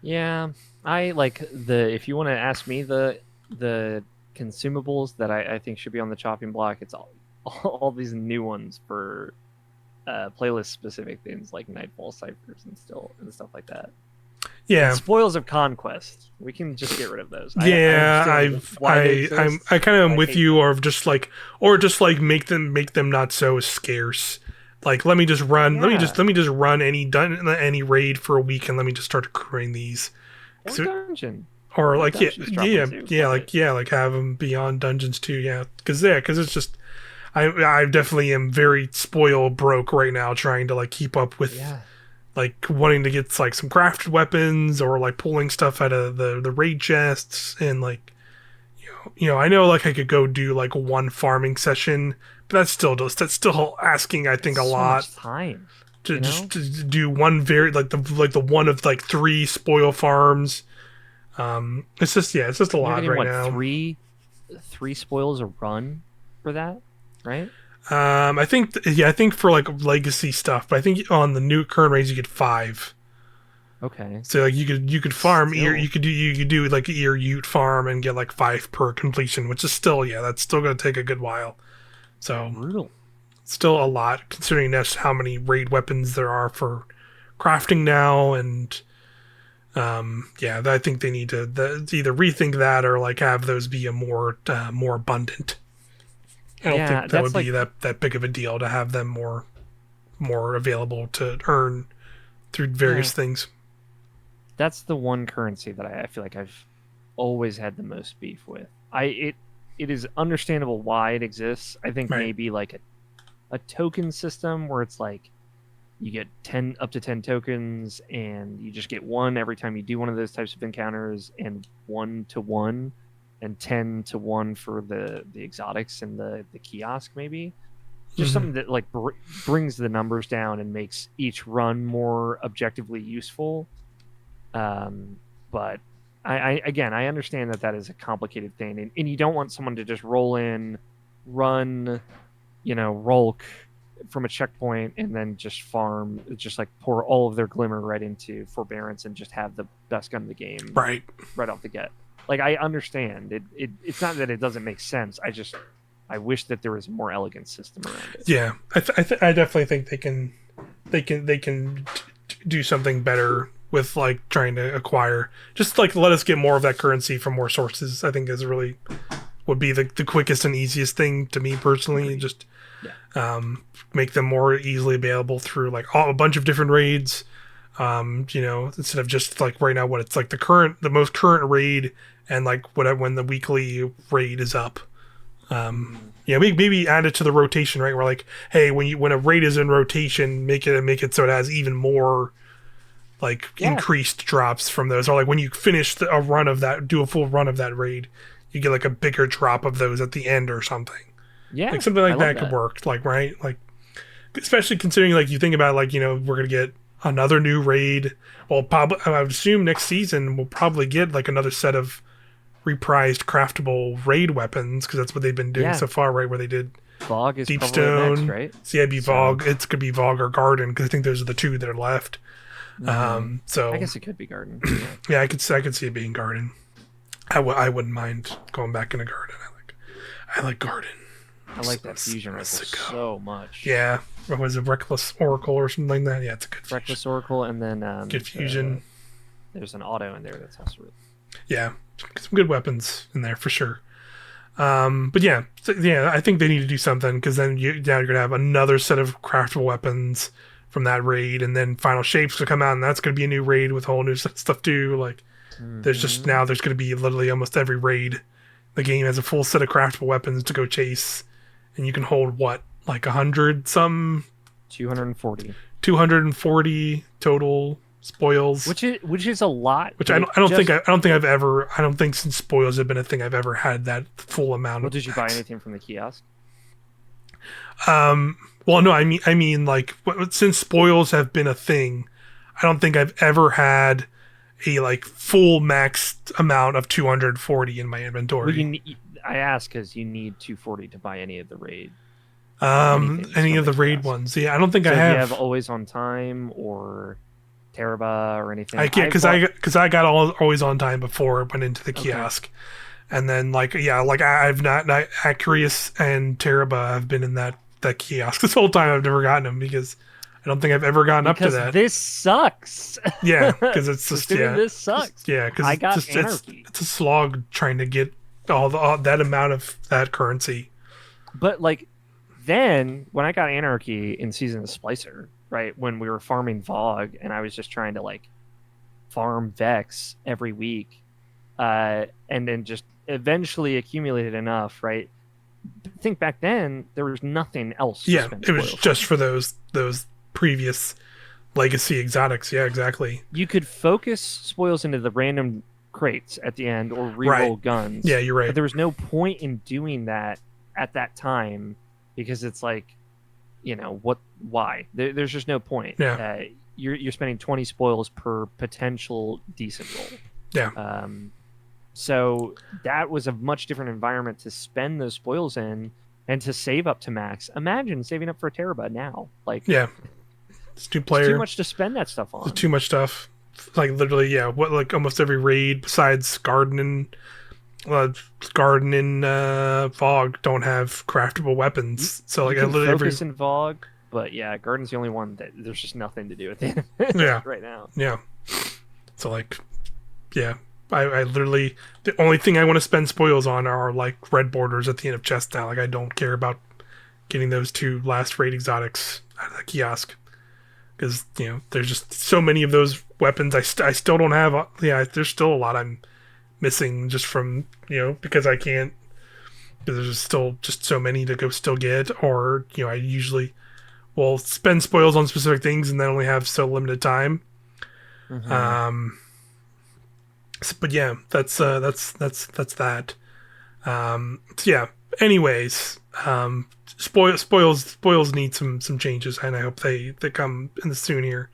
Yeah, I like if you want to ask me the consumables that I think should be on the chopping block, it's all these new ones for playlist specific things like Nightfall ciphers and stuff like that. Yeah, and Spoils of Conquest. We can just get rid of those. Yeah, I kind of am with you, or just like make them not so scarce. Like let me just run let me just run any raid for a week and let me just start accruing these. Or dungeon. Or like like have them be on dungeons too. Because it's just I definitely am very broke right now, trying to like keep up with like wanting to get like some crafted weapons or like pulling stuff out of the raid chests, and like I know like I could go do like 1 farming session. But that's still asking, I think, a lot. So much time to do one like the one of like 3 spoil farms. It's just a lot right now. 3 spoils a run for that, right? I think for like legacy stuff, but I think on the new current raids you get 5. Okay. So like you could farm you could do like ear ute farm and get like 5 per completion, which is still that's still going to take a good while. So brutal. Still a lot, considering that's how many raid weapons there are for crafting now, and I think they need to either rethink that or like have those be a more abundant. I don't think that would be that big of a deal to have them more available to earn through various things. That's the one currency that I feel like I've always had the most beef with. it is understandable why it exists. I think Right. maybe like a token system where it's like you get 10 up to 10 tokens and you just get one every time you do one of those types of encounters, and 1 to 1 and 10 to 1 for the exotics and the kiosk, maybe just Mhm. something that like brings the numbers down and makes each run more objectively useful. But again, I understand that that is a complicated thing, and you don't want someone to just roll in, run, Rolk from a checkpoint, and then just farm, just like pour all of their glimmer right into forbearance and just have the best gun in the game Right. right off the get. Like, I understand it's not that it doesn't make sense. I wish that there was a more elegant system around it. Yeah. I definitely think they can do something better with like trying to acquire, just like let us get more of that currency from more sources. I think is really would be the quickest and easiest thing to me personally. Agreed. Just Yeah. make them more easily available through like a bunch of different raids. Instead of just like right now, what it's like the most current raid, and like when the weekly raid is up. Maybe add it to the rotation, right? Where like, hey, when a raid is in rotation, make it so it has even more like increased drops from those, or like when you finish a run of that, do a full run of that raid, you get like a bigger drop of those at the end or something. Yeah, Like something like that could work. Like, right, like especially considering like you think about like we're gonna get another new raid. Well, probably I would assume next season we'll probably get like another set of reprised craftable raid weapons, because that's what they've been doing so far, right? Where they did Vogue is Deepstone, next, right? CIB Vogue. It's could be Vogue or Garden, because I think those are the two that are left. So I guess it could be Garden. Yeah, I could see it being Garden. I wouldn't mind going back into Garden. I like Garden. I like that fusion rifle so much. Yeah, what was it, Reckless Oracle or something like that? Yeah, it's a good Reckless fusion. Oracle, and then good fusion. There's an auto in there that's also really... Yeah, some good weapons in there for sure. But I think they need to do something, because then you're gonna have another set of craftable weapons from that raid, and then Final Shapes will come out, and that's gonna be a new raid with a whole new stuff too. Like, there's gonna be literally almost every raid. The game has a full set of craftable weapons to go chase, and you can hold what, like 100 some 240 total spoils, which is a lot. Which I don't think since spoils have been a thing I've ever had that full amount. Well, did you buy anything from the kiosk? Well, no, I mean like since spoils have been a thing, I don't think I've ever had a like full maxed amount of 240 in my inventory. Well, I ask because you need 240 to buy any of the raid. Any of the raid ones. Yeah, I don't think I have. Do you have always on time or Teraba or anything? I can't, because I got always on time before it went into the kiosk, and then I've not Acurius and Teraba have been in that kiosk this whole time. I've never gotten them because I don't think I've ever gotten up to that. This sucks. Yeah, because it's just this sucks. Yeah, because I got Anarchy. It's a slog trying to get all that amount of that currency. But like, then when I got Anarchy in Season of Splicer, right, when we were farming Vogue, and I was just trying to like farm Vex every week, and then just eventually accumulated enough, right? Think back then, there was nothing else. Yeah, it was just for those previous legacy exotics. Yeah, exactly. You could focus spoils into the random crates at the end or reroll guns. Yeah, you're right. But there was no point in doing that at that time, because it's like, why? There's just no point. Yeah. You're spending 20 spoils per potential decent roll. Yeah. So that was a much different environment to spend those spoils in and to save up to max. Imagine saving up for a Teraba now. Like, yeah, it's too much to spend that stuff on. It's too much stuff. Like literally, yeah. What, like almost every raid besides Garden and Fog don't have craftable weapons. So like literally focus in Fog, but yeah, Garden's the only one that there's just nothing to do with it. Yeah. Right now. Yeah. So like, yeah. I literally, the only thing I want to spend spoils on are like red borders at the end of chest now. Like, I don't care about getting those two last raid exotics out of the kiosk, because there's just so many of those weapons I still don't have. Yeah, there's still a lot I'm missing just from because I can't because there's still just so many to go still get, or I usually will spend spoils on specific things and then only have so limited time. Mm-hmm. But yeah, that's that. So yeah. Anyways, spoils need some changes, and I hope they come in the soon here.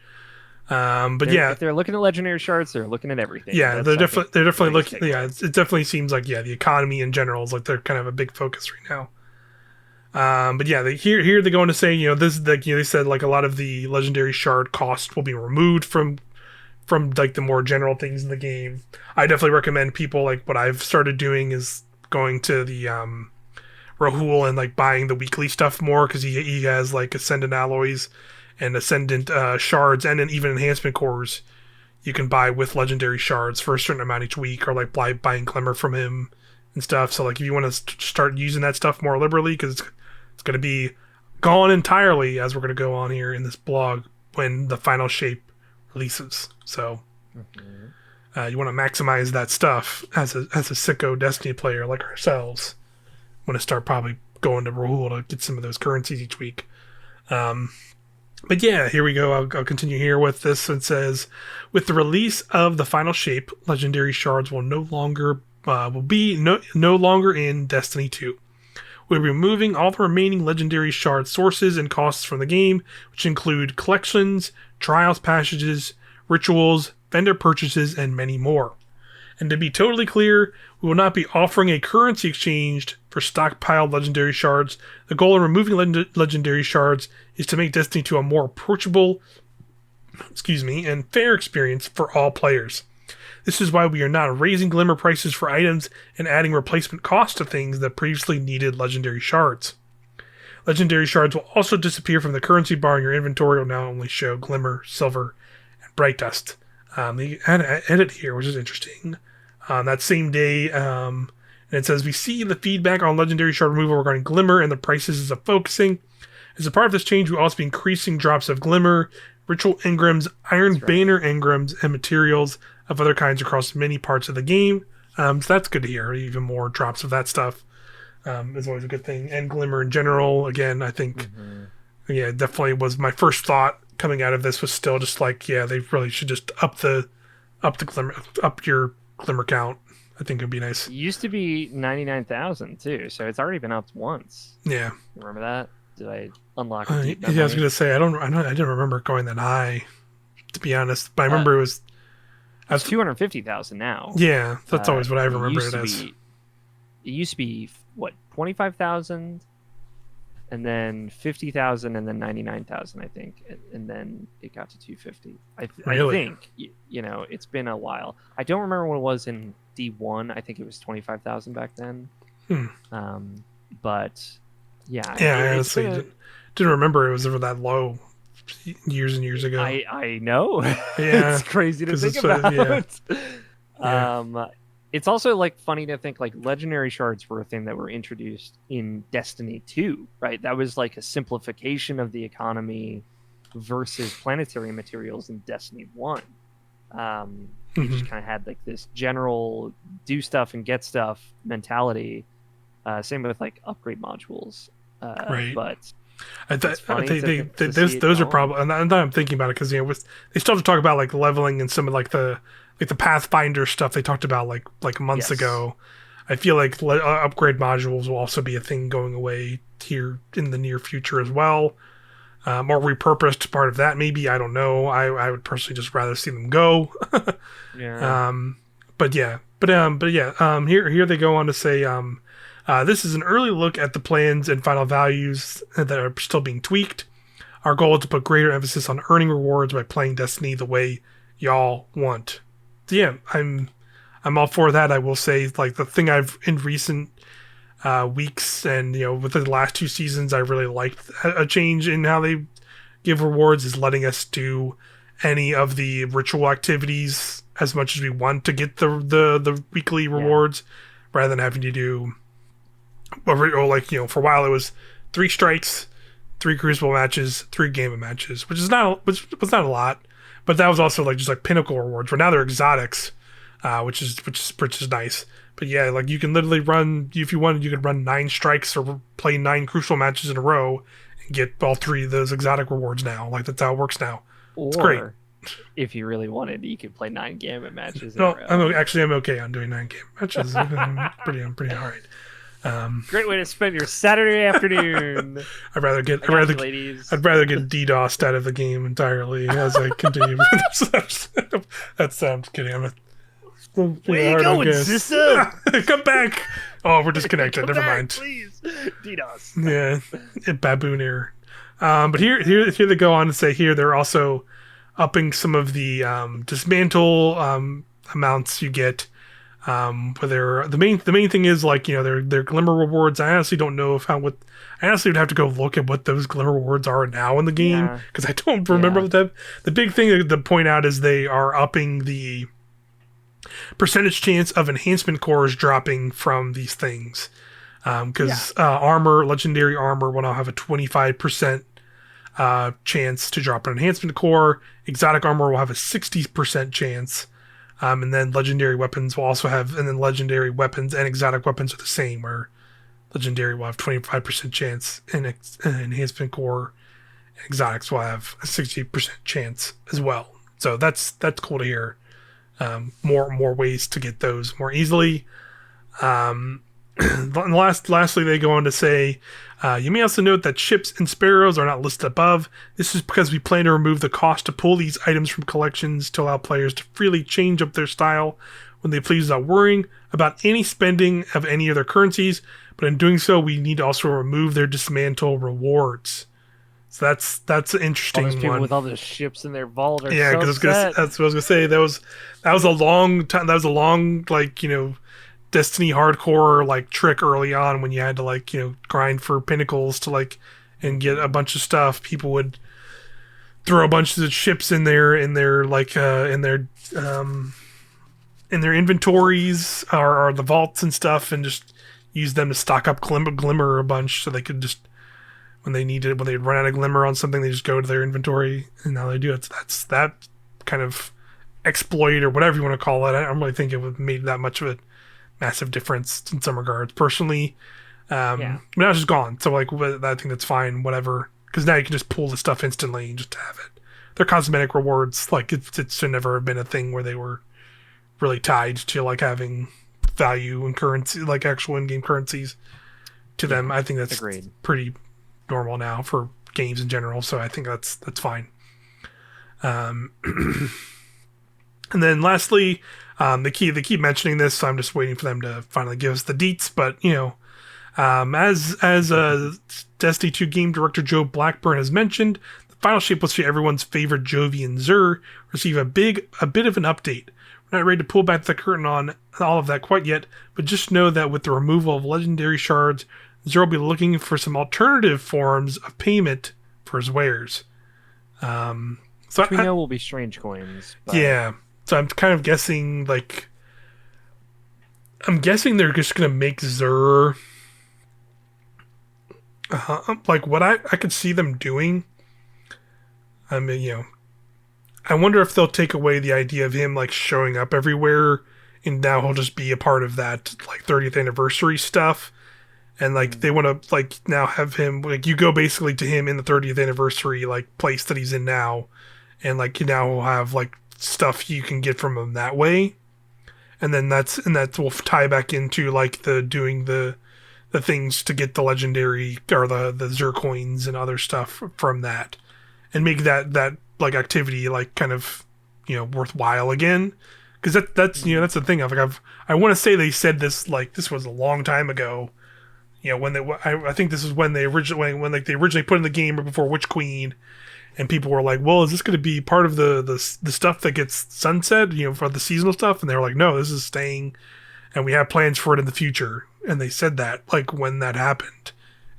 But yeah, If they're looking at legendary shards, they're looking at everything. yeah, That's, I think, they're the definitely biggest looking. Yeah, takeaway. it definitely seems like the economy in general is like they're kind of a big focus right now. But yeah, here they're going to say this they said like a lot of the legendary shard cost will be removed from like the more general things in the game. I definitely recommend people like what I've started doing is going to the Rahul and like buying the weekly stuff more because he has like ascendant alloys and ascendant shards and then even enhancement cores you can buy with legendary shards for a certain amount each week, or like buying glimmer from him and stuff. So like if you want to start using that stuff more liberally, because it's going to be gone entirely as we're going to go on here in this blog when the final shape releases. So you want to maximize that stuff as a sicko Destiny player like ourselves. Want to start probably going to Rahul to get some of those currencies each week. But yeah, here we go. I'll continue here with this. It says, with the release of the final shape, legendary shards will no longer in Destiny 2. We'll be removing all the remaining legendary shard sources and costs from the game, which include collections, trials passages, rituals, vendor purchases, and many more. And to be totally clear, we will not be offering a currency exchange for stockpiled legendary shards. The goal in removing legendary shards is to make Destiny 2 a more approachable, and fair experience for all players. This is why we are not raising glimmer prices for items and adding replacement costs to things that previously needed legendary shards. Legendary shards will also disappear from the currency bar in your inventory. Will now only show glimmer, silver, and bright dust. They had an edit here, which is interesting. That same day, and it says, we see the feedback on legendary shard removal regarding glimmer and the prices is focusing. As a part of this change, we'll also be increasing drops of glimmer, ritual engrams, iron banner engrams, and materials of other kinds across many parts of the game. So that's good to hear. Even more drops of that stuff is always a good thing. And glimmer in general, again, I think, yeah, definitely was my first thought coming out of this was still just like, yeah, they really should just up the glimmer, up your glimmer count. I think it'd be nice. It used to be 99,000 too, so it's already been upped once. Yeah. Remember that? Did I unlock Yeah, I was gonna say I didn't remember it going that high, to be honest. But I remember it was. It's 250,000 now. Yeah, that's always what I remember it as. It used to be what 25,000, and then 50,000, and then 99,000, I think, and then it got to 250. I think it's been a while. I don't remember what it was in D1. I think it was 25,000 back then. But yeah, I honestly didn't remember it was ever that low years and years ago. I know. Yeah, it's crazy to think about. Yeah. It's also like funny to think like legendary shards were a thing that were introduced in Destiny 2, right? That was like a simplification of the economy versus planetary materials in Destiny 1. You just kind of had like this general do stuff and get stuff mentality. Same with like upgrade modules. Right. But those are probably, and now I'm thinking about it because they still have to talk about like leveling and some of like the Pathfinder stuff they talked about like months ago. I feel like upgrade modules will also be a thing going away here in the near future as well. More repurposed part of that maybe, I don't know. I would personally just rather see them go. Yeah. Here they go on to say this is an early look at the plans and final values that are still being tweaked. Our goal is to put greater emphasis on earning rewards by playing Destiny the way y'all want. So yeah, I'm all for that. I will say, like, the thing I've in recent weeks and within the last 2 seasons, I really liked a change in how they give rewards is letting us do any of the ritual activities as much as we want to get the weekly rewards, rather than having to do. For a while it was 3 strikes, 3 crucible matches, 3 game matches, which was not a lot, but that was also like just like pinnacle rewards. Where now they're exotics, which is nice. But yeah, like you can literally run, if you wanted, you could run 9 strikes or play 9 crucial matches in a row and get all 3 of those exotic rewards now. Like that's how it works now. It's great. Or if you really wanted, you could play 9 Gambit matches in a No, row. I'm okay on doing 9 game matches. I'm pretty all right. Great way to spend your Saturday afternoon. I'd rather get ladies. I'd rather get DDoSed out of the game entirely as I continue. That sounds kidding. Where you going, sister? Come back. Oh, we're disconnected. Never mind. Please, DDoS. Yeah, baboon error. But here they go on to say here they're also upping some of the dismantle amounts you get. Where the main thing is like their glimmer rewards. I honestly don't know I honestly would have to go look at what those glimmer rewards are now in the game because I don't remember that. The big thing to point out is they are upping the percentage chance of enhancement cores dropping from these things. Because legendary armor will now have a 25% chance to drop an enhancement core. Exotic armor will have a 60% chance. And then legendary weapons will also have, and then legendary weapons and exotic weapons are the same, where legendary will have 25% chance and enhancement core, and exotics will have a 60% chance as well. So that's cool to hear. More ways to get those more easily. Lastly, they go on to say, you may also note that ships and sparrows are not listed above. This is because we plan to remove the cost to pull these items from collections to allow players to freely change up their style when they please without worrying about any spending of any of their currencies. But in doing so, we need to also remove their dismantle rewards. So that's an interesting all those people one. With all the ships in their vault are yeah, because that's what I was gonna say. That was a long time. That was a long Destiny hardcore trick early on when you had to grind for pinnacles to and get a bunch of stuff. People would throw a bunch of ships in their inventories or the vaults and stuff, and just use them to stock up glimmer a bunch, so they could just when they'd run out of glimmer on something, they just go to their inventory, and now they do it. So that's that kind of exploit or whatever you want to call it. I don't really think it would made that much of a massive difference in some regards personally. But now it's just gone, so I think that's fine, whatever, because now you can just pull the stuff instantly and just have it. They're cosmetic rewards. It should never have been a thing where they were really tied to having value and currency, actual in-game currencies to them. I think that's pretty normal now for games in general, so I think that's fine. And then lastly, they keep mentioning this, so I'm just waiting for them to finally give us the deets. But as Destiny 2 game director Joe Blackburn has mentioned, the final shape will see everyone's favorite Jovian Xur receive a bit of an update. We're not ready to pull back the curtain on all of that quite yet, but just know that with the removal of legendary shards, Xur will be looking for some alternative forms of payment for his wares. So which we know will be strange coins. But... yeah. So I'm kind of guessing, I'm guessing they're just going to make Xur... what I could see them doing... I mean, I wonder if they'll take away the idea of him, showing up everywhere, and now he'll just be a part of that, 30th anniversary stuff. And, they want to, now have him... you go basically to him in the 30th anniversary, place that he's in now, and, now he'll have, stuff you can get from him that way, and then that will tie back into the doing the things to get the legendary or the Xur coins and other stuff from that, and make that activity kind of worthwhile again, because that's that's the thing. I want to say they said this this was a long time ago, when I think this is when they originally put in the game or before Witch Queen. And people were like, well, is this going to be part of the stuff that gets sunset, for the seasonal stuff? And they were like, no, this is staying, and we have plans for it in the future. And they said that, when that happened.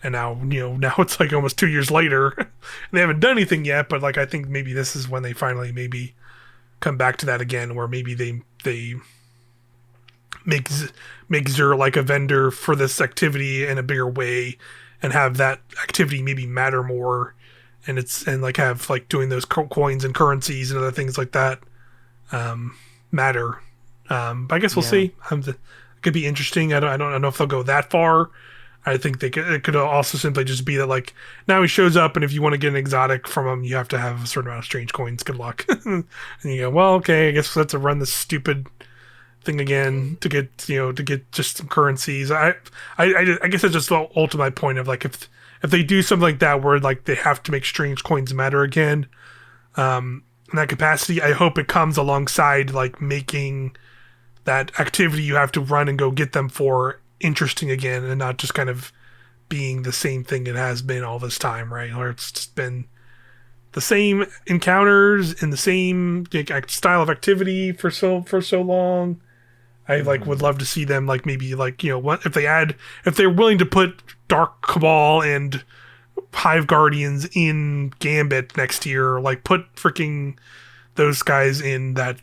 And now, now it's almost 2 years later. And they haven't done anything yet, but I think maybe this is when they finally maybe come back to that again, where maybe they make Xur a vendor for this activity in a bigger way, and have that activity maybe matter more. And have doing those coins and currencies and other things like that matter. But I guess we'll see. could be interesting. I don't know if they'll go that far. I think it could also simply just be that like now he shows up, and if you want to get an exotic from him, you have to have a certain amount of strange coins. Good luck. And you go, well, okay, I guess we'll have to run this stupid thing again to get just some currencies. I guess that's just the ultimate point of like if they do something like that where like they have to make strange coins matter again, in that capacity, I hope it comes alongside like making that activity you have to run and go get them for interesting again, and not just kind of being the same thing it has been all this time, right? Or it's just been the same encounters and the same like, style of activity for so long. I like would love to see them like maybe like what if they're willing to put Dark Cabal and Hive Guardians in Gambit next year, like put freaking those guys in that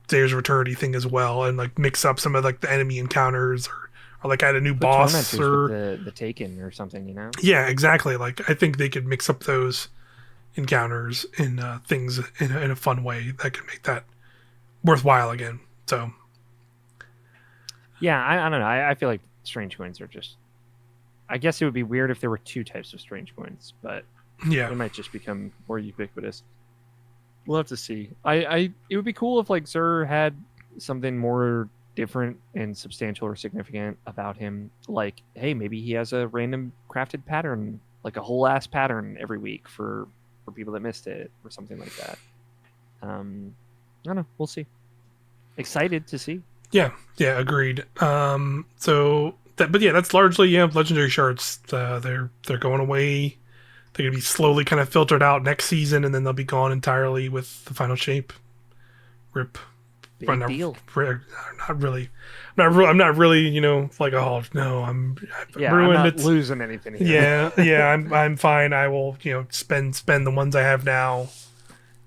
Days of Eternity thing as well, and like mix up some of like the enemy encounters, or like add a new boss or the Taken or something, Yeah, exactly. Like I think they could mix up those encounters in things in a fun way that could make that worthwhile again. So yeah, I don't know. I feel like strange coins are just. I guess it would be weird if there were two types of strange coins, but yeah, it might just become more ubiquitous. We'll have to see. It would be cool if like Xur had something more different and substantial or significant about him. Like, hey, maybe he has a random crafted pattern, like a whole ass pattern every week for people that missed it or something like that. I don't know. We'll see. Excited to see. Yeah, agreed. But yeah, that's largely legendary shards. They're going away. They're gonna be slowly kind of filtered out next season, and then they'll be gone entirely with the final shape. Rip. Big deal. Not really. I'm not really. Like no. I'm ruined. I'm not losing anything here. Yeah. I'm fine. I will spend the ones I have now,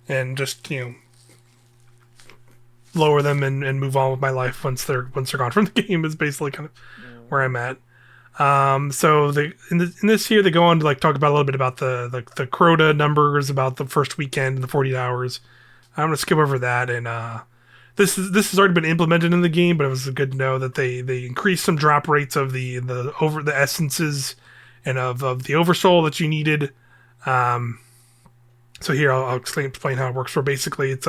and just lower them and move on with my life once they're gone from the game is basically kind of where I'm at. So in this year they go on to like talk about a little bit about the Crota numbers about the first weekend and the 40 hours. I'm gonna skip over that, and this has already been implemented in the game, but it was good to know that they increased some drop rates of the essences and of the oversoul that you needed. So here I'll explain how it works. So basically it's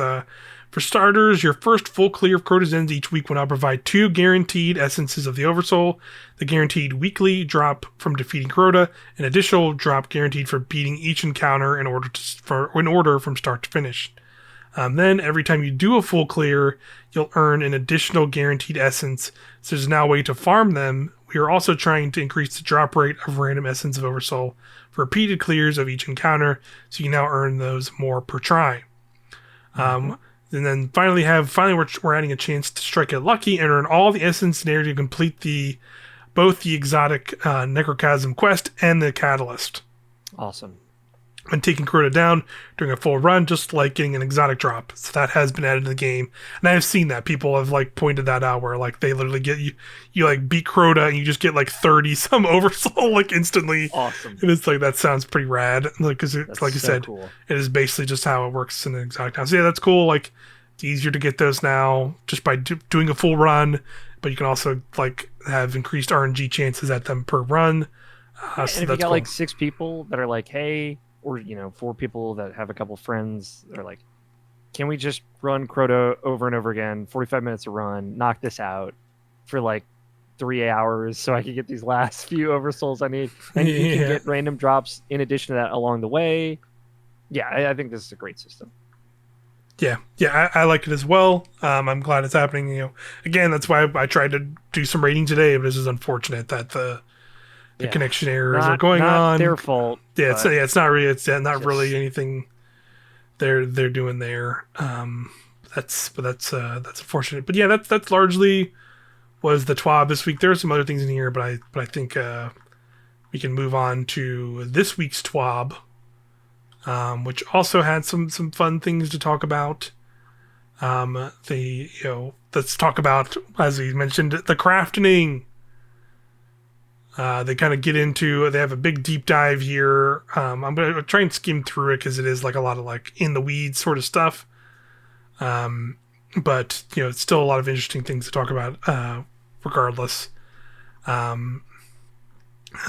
for starters, your first full clear of Crota's Ends each week will now provide 2 guaranteed essences of the Oversoul, the guaranteed weekly drop from defeating Crota, an additional drop guaranteed for beating each encounter in order from start to finish. Then every time you do a full clear, you'll earn an additional guaranteed essence. So there's now a way to farm them. We are also trying to increase the drop rate of random essence of Oversoul for repeated clears of each encounter, so you can now earn those more per try. And then finally we're adding a chance to strike it lucky and earn all the essence in order to complete both the exotic Necrochasm quest and the catalyst. Awesome. And taking Crota down during a full run, just like getting an exotic drop. So that has been added to the game. And I have seen that. People have like pointed that out where like they literally get you like beat Crota and you just get like 30 some oversoul like instantly. Awesome. And it's like that sounds pretty rad. Like because like you said, cool. It is basically just how it works in an exotic town. So yeah, that's cool. Like it's easier to get those now just by doing a full run, but you can also like have increased RNG chances at them per run. And if you got like 6 people that are like, hey, or 4 people that have a couple friends, they're like, can we just run Crota over and over again, 45 minutes a run, knock this out for like 3 hours so I can get these last few oversouls I need, and you can get random drops in addition to that along the way. Yeah, I think this is a great system. Yeah, I like it as well. I'm glad it's happening. Again, that's why I tried to do some rating today, but this is unfortunate that the connection errors are going on. Not their fault. Yeah, it's not really really anything they're doing there. That's unfortunate. But yeah, that's largely was the TWAB this week. There are some other things in here, but I think we can move on to this week's TWAB, which also had some fun things to talk about. Let's talk about, as we mentioned, the craftening. They kind of get into, they have a big deep dive here. I'm going to try and skim through it because it is like a lot of like in the weeds sort of stuff. But it's still a lot of interesting things to talk about. regardless. And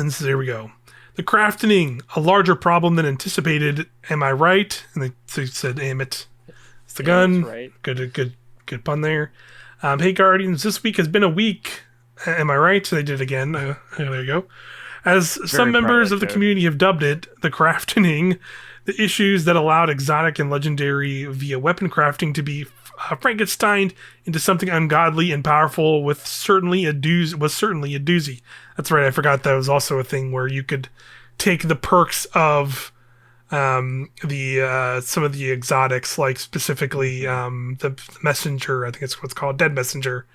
so there we go. The craftening, a larger problem than anticipated. Am I right? And they said, "Damn it, it's the gun." That's right. Good pun there. Hey Guardians, this week has been a week. Am I right? They did it again. There you go. As some members of the community have dubbed it, the craftening, the issues that allowed exotic and legendary via weapon crafting to be Frankensteined into something ungodly and powerful was certainly a doozy. That's right, I forgot that was also a thing where you could take the perks of the some of the exotics, like specifically the messenger, I think it's what's called dead messenger,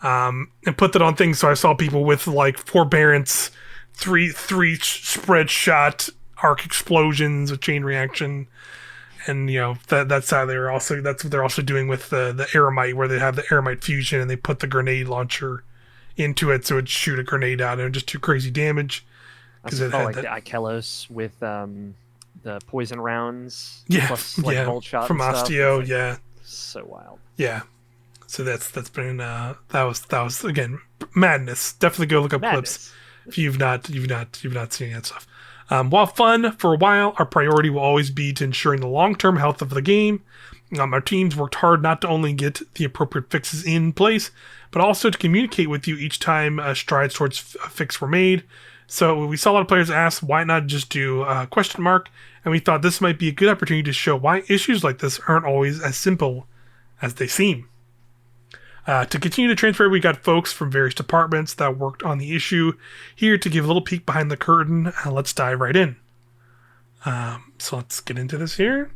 and put that on things. So I saw people with like forbearance, three spread shot arc explosions, a chain reaction, and that's how that's what they're also doing with the aramite, where they have the aramite fusion and they put the grenade launcher into it so it'd shoot a grenade out and just do crazy damage. Because it had like the Ikelos with the poison rounds, plus bolt shot from Osteo, like, so wild. Yeah, so that's been that was again madness. Definitely go look up clips if you've not seen that stuff. While fun for a while, our priority will always be to ensuring the long-term health of the game. Our teams worked hard not to only get the appropriate fixes in place, but also to communicate with you each time strides towards a fix were made. So we saw a lot of players ask, why not just do a question mark? And we thought this might be a good opportunity to show why issues like this aren't always as simple as they seem. To continue the transfer, we got folks from various departments that worked on the issue here to give a little peek behind the curtain. Let's dive right in. So let's get into this here.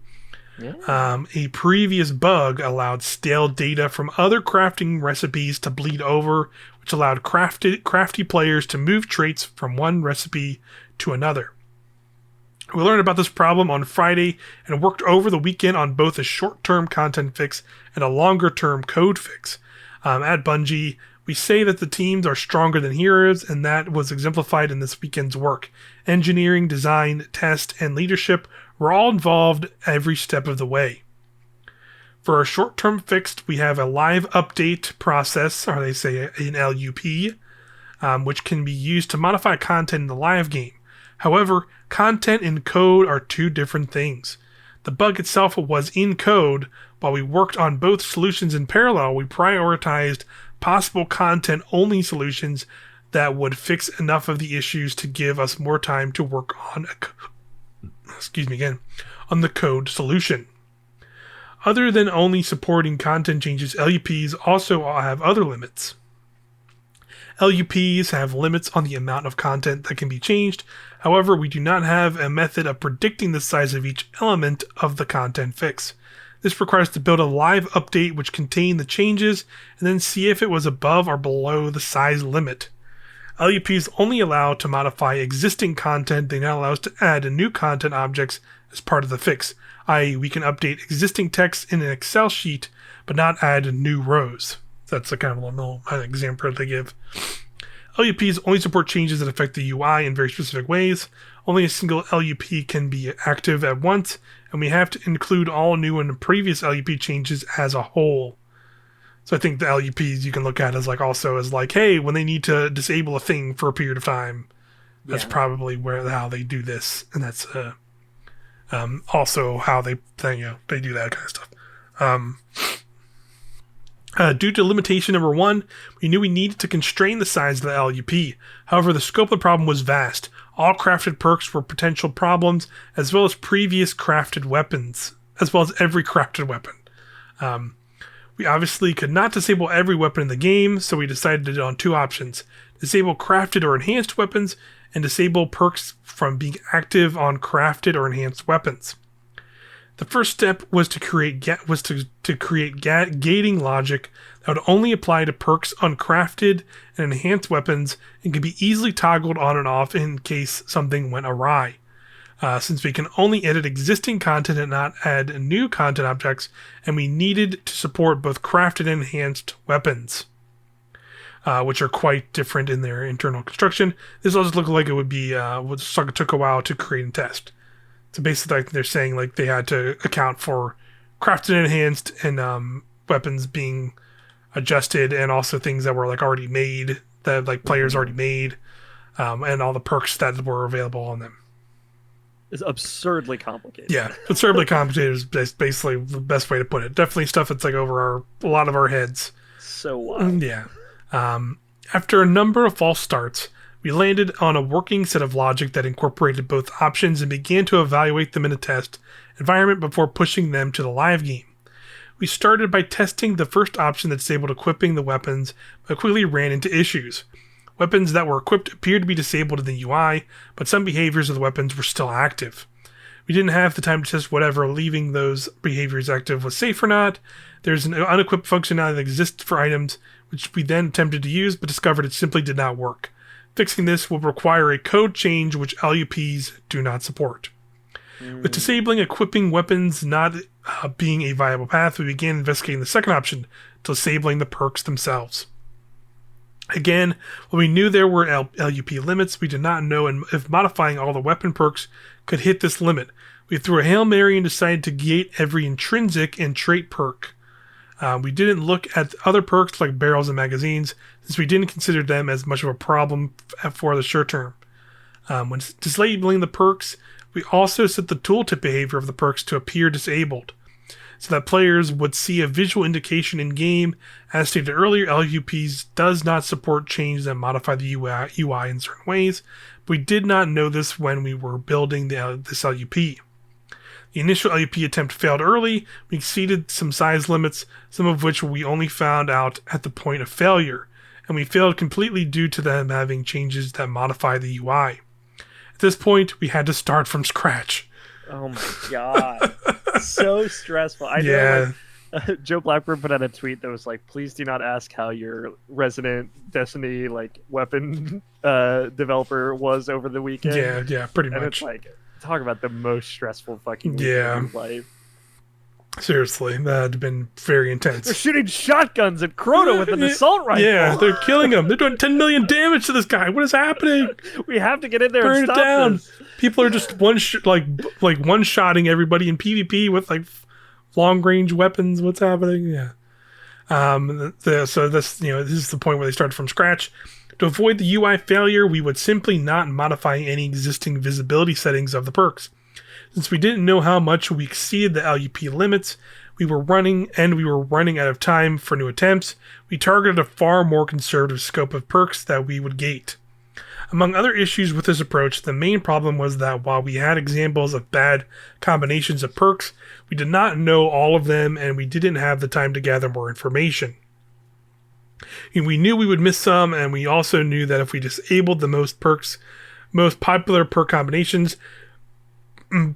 Yeah. A previous bug allowed stale data from other crafting recipes to bleed over, which allowed crafty players to move traits from one recipe to another. We learned about this problem on Friday and worked over the weekend on both a short-term content fix and a longer-term code fix. At Bungie, we say that the teams are stronger than heroes, and that was exemplified in this weekend's work. Engineering, design, test, and leadership were all involved every step of the way. For our short-term fix, we have a live update process, or they say an LUP, which can be used to modify content in the live game. However, content and code are two different things. The bug itself was in code. While we worked on both solutions in parallel, we prioritized possible content-only solutions that would fix enough of the issues to give us more time to work on on the code solution. Other than only supporting content changes, LUPs also have other limits. LUPs have limits on the amount of content that can be changed. However, we do not have a method of predicting the size of each element of the content fix. This requires to build a live update which contains the changes and then see if it was above or below the size limit. LUPs only allow to modify existing content. They not allow us to add new content objects as part of the fix, i.e. we can update existing text in an Excel sheet but not add new rows. That's the kind of little example they give. LUPs only support changes that affect the UI in very specific ways. Only a single LUP can be active at once, and we have to include all new and previous LUP changes as a whole. So I think the LUPs you can look at as like, hey, when they need to disable a thing for a period of time, that's probably how they do this, and that's also how they do that kind of stuff. Due to limitation number 1, we knew we needed to constrain the size of the LUP. However, the scope of the problem was vast. All crafted perks were potential problems, as well as previous crafted weapons, as well as every crafted weapon. We obviously could not disable every weapon in the game, so we decided on 2 options. Disable crafted or enhanced weapons, and disable perks from being active on crafted or enhanced weapons. The first step was to create gating logic that would only apply to perks on crafted and enhanced weapons and could be easily toggled on and off in case something went awry. Since we can only edit existing content and not add new content objects, and we needed to support both crafted and enhanced weapons, which are quite different in their internal construction. This all just looked like it would be what took a while to create and test. So basically, they're saying they had to account for crafted and enhanced and weapons being adjusted, and also things that were like already made, that like players already made, and all the perks that were available on them. It's absurdly complicated. Yeah, absurdly complicated is basically the best way to put it. Definitely stuff that's like over a lot of our heads. So wild. Yeah. After a number of false starts, we landed on a working set of logic that incorporated both options and began to evaluate them in a test environment before pushing them to the live game. We started by testing the first option that disabled equipping the weapons, but quickly ran into issues. Weapons that were equipped appeared to be disabled in the UI, but some behaviors of the weapons were still active. We didn't have the time to test whatever leaving those behaviors active was safe or not. There's an unequipped functionality that exists for items, which we then attempted to use, but discovered it simply did not work. Fixing this will require a code change which LUPs do not support. With disabling equipping weapons not being a viable path, we began investigating the second option, disabling the perks themselves. Again, while we knew there were LUP limits, we did not know if modifying all the weapon perks could hit this limit. We threw a Hail Mary and decided to gate every intrinsic and trait perk. We didn't look at other perks like barrels and magazines, since we didn't consider them as much of a problem for the short term. When disablling the perks, we also set the tooltip behavior of the perks to appear disabled, so that players would see a visual indication in game. As stated earlier, LUPs does not support changes that modify the UI in certain ways, but we did not know this when we were building this LUP. The initial LUP attempt failed early. We exceeded some size limits, some of which we only found out at the point of failure, and we failed completely due to them having changes that modify the UI. At this point, we had to start from scratch. Oh my god. So stressful. I know Joe Blackburn put out a tweet that was like, please do not ask how your resident Destiny like weapon developer was over the weekend. Yeah, pretty and much. It's like, talk about the most stressful fucking weekend of life. Seriously, that had been very intense. They're shooting shotguns at Crota with an assault rifle. Yeah, they're killing him. They're doing 10 million damage to this guy. What is happening? We have to get in there Burn and stop it down. this. People are just one-shotting everybody in PvP with like long-range weapons. What's happening? Yeah. So this is the point where they started from scratch. To avoid the UI failure, we would simply not modify any existing visibility settings of the perks. Since we didn't know how much we exceeded the LUP limits, we were running out of time for new attempts. We targeted a far more conservative scope of perks that we would gate. Among other issues with this approach, the main problem was that while we had examples of bad combinations of perks, we did not know all of them and we didn't have the time to gather more information. And we knew we would miss some, and we also knew that if we disabled the most popular perk combinations,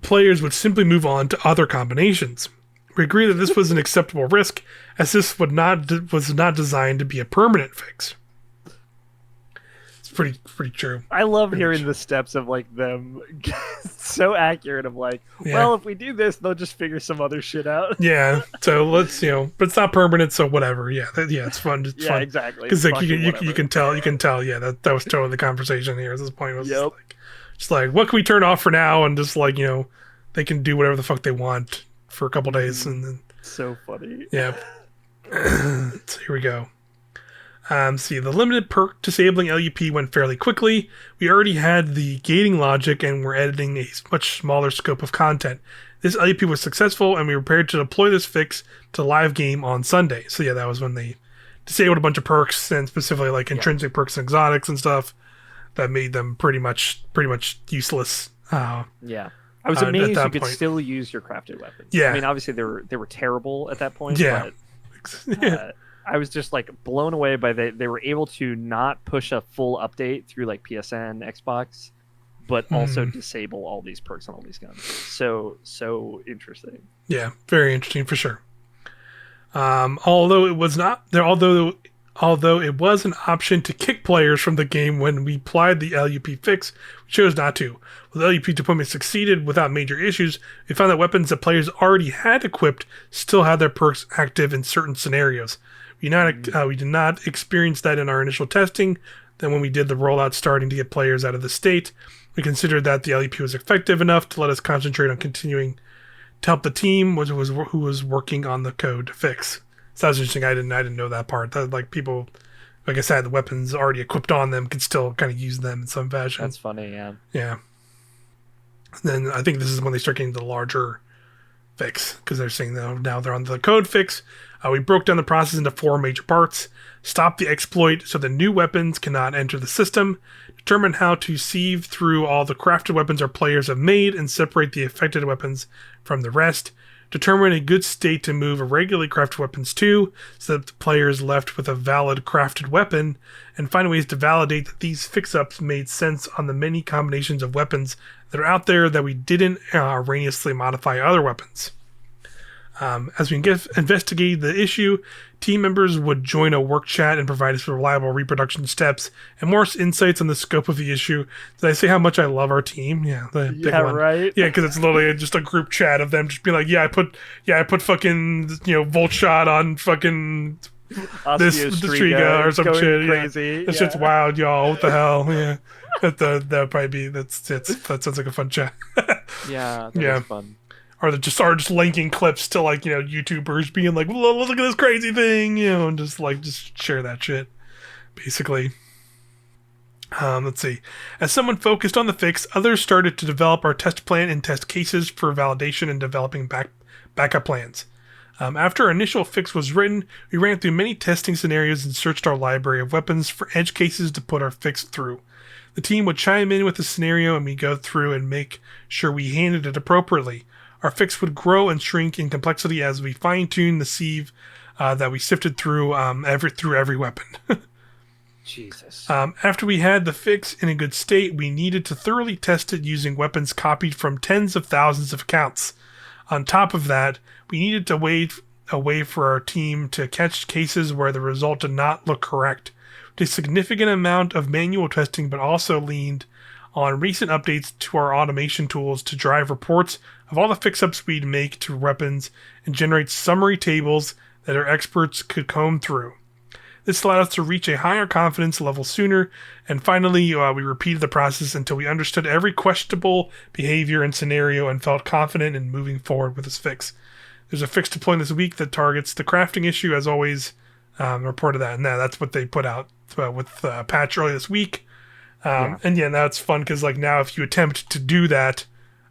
players would simply move on to other combinations. We agree that this was an acceptable risk, as this was not designed to be a permanent fix. It's pretty true. I love hearing the steps of like them so accurate of like, well, if we do this, they'll just figure some other shit out. Yeah, so let's but it's not permanent, so whatever. Yeah, it's fun. It's fun. Exactly. Because like you can tell. Yeah, that was totally the conversation here. At this point, was just like, what can we turn off for now, and just like they can do whatever the fuck they want for a couple days, and then so funny. Yeah. So here we go. See, the limited perk disabling LUP went fairly quickly. We already had the gating logic and were editing a much smaller scope of content. This LUP was successful, and we were prepared to deploy this fix to live game on Sunday. So yeah, that was when they disabled a bunch of perks, and specifically like intrinsic perks and exotics and stuff that made them pretty much useless. I was amazed you could still use your crafted weapons. Yeah, I mean, obviously they were terrible at that point. Yeah, but, I was just like blown away by they were able to not push a full update through like PSN, Xbox, but also disable all these perks on all these guns. So interesting. Yeah, very interesting for sure. Although it was an option to kick players from the game when we applied the LUP fix, we chose not to. While the LUP deployment succeeded without major issues, we found that weapons that players already had equipped still had their perks active in certain scenarios. We did not experience that in our initial testing. Then when we did the rollout starting to get players out of the state, we considered that the LUP was effective enough to let us concentrate on continuing to help the team who was working on the code to fix. So that was interesting. I didn't know that part. That like people, like I said, the weapons already equipped on them could still kind of use them in some fashion. That's funny. Yeah. Yeah. And then I think this is when they start getting the larger fix because they're saying that now they're on the code fix. We broke down the process into 4 major parts. Stop the exploit so the new weapons cannot enter the system. Determine how to sieve through all the crafted weapons our players have made and separate the affected weapons from the rest. Determine a good state to move irregularly crafted weapons to, so that the player is left with a valid crafted weapon, and find ways to validate that these fix-ups made sense on the many combinations of weapons that are out there that we didn't erroneously modify other weapons. As we investigate the issue, team members would join a work chat and provide us with reliable reproduction steps and more insights on the scope of the issue. Did I say how much I love our team? Yeah, the big one. Right. Yeah, because it's literally just a group chat of them just being like, I put fucking Volt Shot on fucking this Striga or some shit. Crazy. Yeah. That shit's wild, y'all. What the hell? Yeah, that would probably be that sounds like a fun chat. Yeah, that's fun. Or they just are just linking clips to like YouTubers being like, look at this crazy thing, and just share that shit, basically. Let's see. As someone focused on the fix, others started to develop our test plan and test cases for validation and developing backup plans. After our initial fix was written, we ran through many testing scenarios and searched our library of weapons for edge cases to put our fix through. The team would chime in with the scenario and we go through and make sure we handled it appropriately. Our fix would grow and shrink in complexity as we fine-tune the sieve that we sifted through every weapon. Jesus. After we had the fix in a good state, we needed to thoroughly test it using weapons copied from tens of thousands of accounts. On top of that, we needed to wait a way for our team to catch cases where the result did not look correct. A significant amount of manual testing, but also leaned on recent updates to our automation tools to drive reports of all the fix-ups we'd make to weapons and generate summary tables that our experts could comb through. This allowed us to reach a higher confidence level sooner, and finally we repeated the process until we understood every questionable behavior and scenario and felt confident in moving forward with this fix. There's a fix deploying this week that targets the crafting issue, as always. Reported that, and that's what they put out with patch early this week. And now it's fun because like now if you attempt to do that,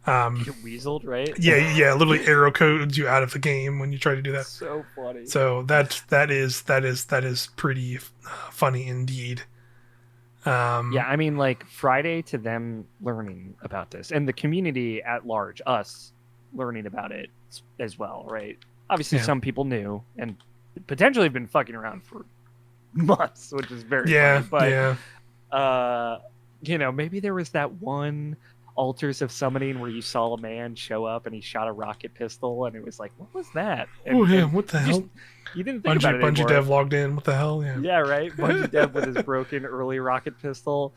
you get weaseled, right? Yeah, literally arrow codes you out of the game when you try to do that. So funny. So that is pretty funny indeed. Yeah, I mean, like Friday to them learning about this, and the community at large, us learning about it as well, right? Obviously, some people knew and potentially have been fucking around for months, which is very funny. But maybe there was that one Altars of Summoning where you saw a man show up and he shot a rocket pistol, and it was like, what was that? What the hell? You didn't think about it Bungie anymore. Dev logged in. What the hell? Yeah, right. Bungie Dev with his broken early rocket pistol.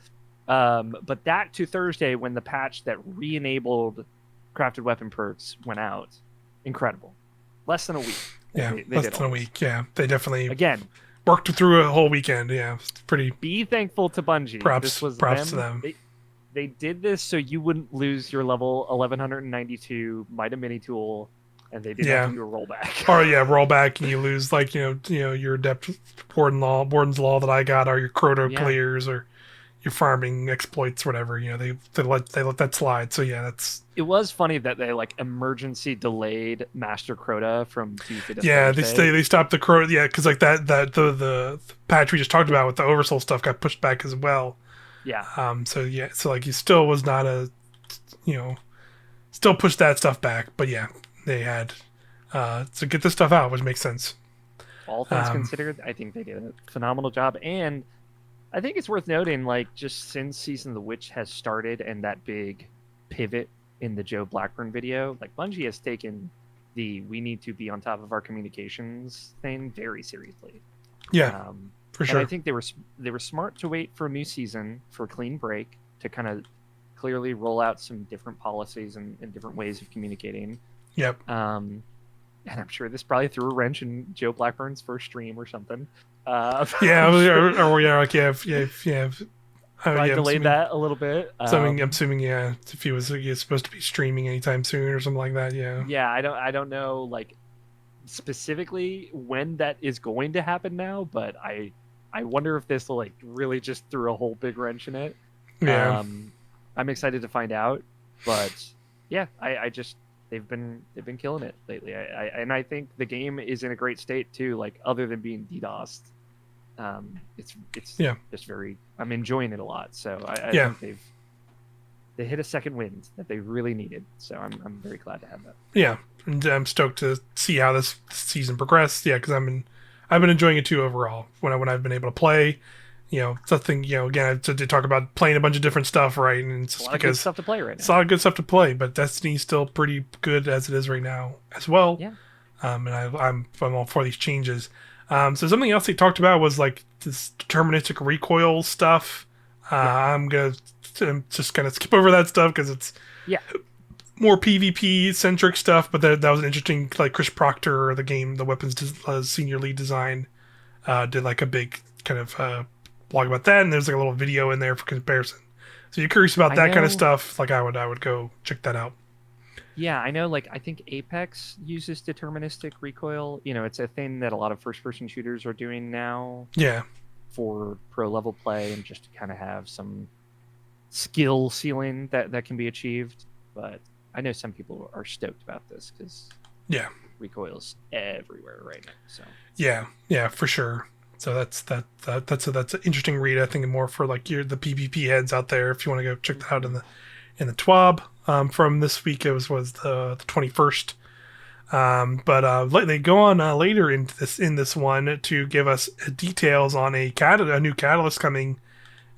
But that to Thursday when the patch that re-enabled crafted weapon perks went out, incredible. Less than a week. Yeah, less than a week. Yeah, they definitely worked through a whole weekend. Yeah, it's pretty. Be thankful to Bungie. Props to them. They did this so you wouldn't lose your level 1192 Mida Mini tool, and they didn't have to do a rollback. Rollback, and you lose like your Adept Warden's Law that I got, or your Croto clears, or your farming exploits, whatever. They let that slide. So that's. It was funny that they like emergency delayed Master Crota from Tuesday to Thursday. They stopped the Crota. Yeah, because like the patch we just talked about with the Oversoul stuff got pushed back as well. Yeah. So like he still was not still pushed that stuff back, but they had to get this stuff out, which makes sense. All things considered, I think they did a phenomenal job, and I think it's worth noting, like just since Season of the Witch has started and that big pivot in the Joe Blackburn video, like Bungie has taken we need to be on top of our communications thing very seriously. Yeah. For sure. And I think they were smart to wait for a new season for a clean break to kind of clearly roll out some different policies and different ways of communicating. Yep. And I'm sure this probably threw a wrench in Joe Blackburn's first stream or something. I delayed that a little bit. I'm assuming if he was supposed to be streaming anytime soon or something like that. Yeah. Yeah, I don't know. Like specifically when that is going to happen now, but I wonder if this will like really just throw a whole big wrench in it. Yeah. I'm excited to find out, but yeah, I just they've been killing it lately. And I think the game is in a great state too. Like other than being DDoSed, it's Yeah. just very. I'm enjoying it a lot. So I Yeah. think they hit a second wind that they really needed. So I'm very glad to have that. Yeah. And I'm stoked to see how this season progressed. Yeah, because I've been enjoying it too overall. When I've been able to play, something, again, to talk about playing a bunch of different stuff, right? And it's A just lot of good because stuff to play right it's a now. lot of good stuff to play, but Destiny's still pretty good as it is right now as well. Yeah. And I'm all for these changes. So something else they talked about was like this deterministic recoil stuff. Yeah. I'm just gonna skip over that stuff because it's Yeah. more PvP centric stuff. But that was an interesting, like Chris Proctor, the weapons senior lead design, did like a big kind of blog about that, and there's like a little video in there for comparison. So you're curious about I that kind of know. stuff? Like I would go check that out. Yeah, I know. Like, I think Apex uses deterministic recoil. It's a thing that a lot of first-person shooters are doing now Yeah, for pro-level play, and just to kind of have some skill ceiling that can be achieved. But I know some people are stoked about this because yeah, recoil's everywhere right now. So yeah, for sure. So that's an interesting read. I think more for like the PvP heads out there. If you want to go check that out in the TWAB from this week, it was the 21st. But they go on later in this one to give us details on a new catalyst coming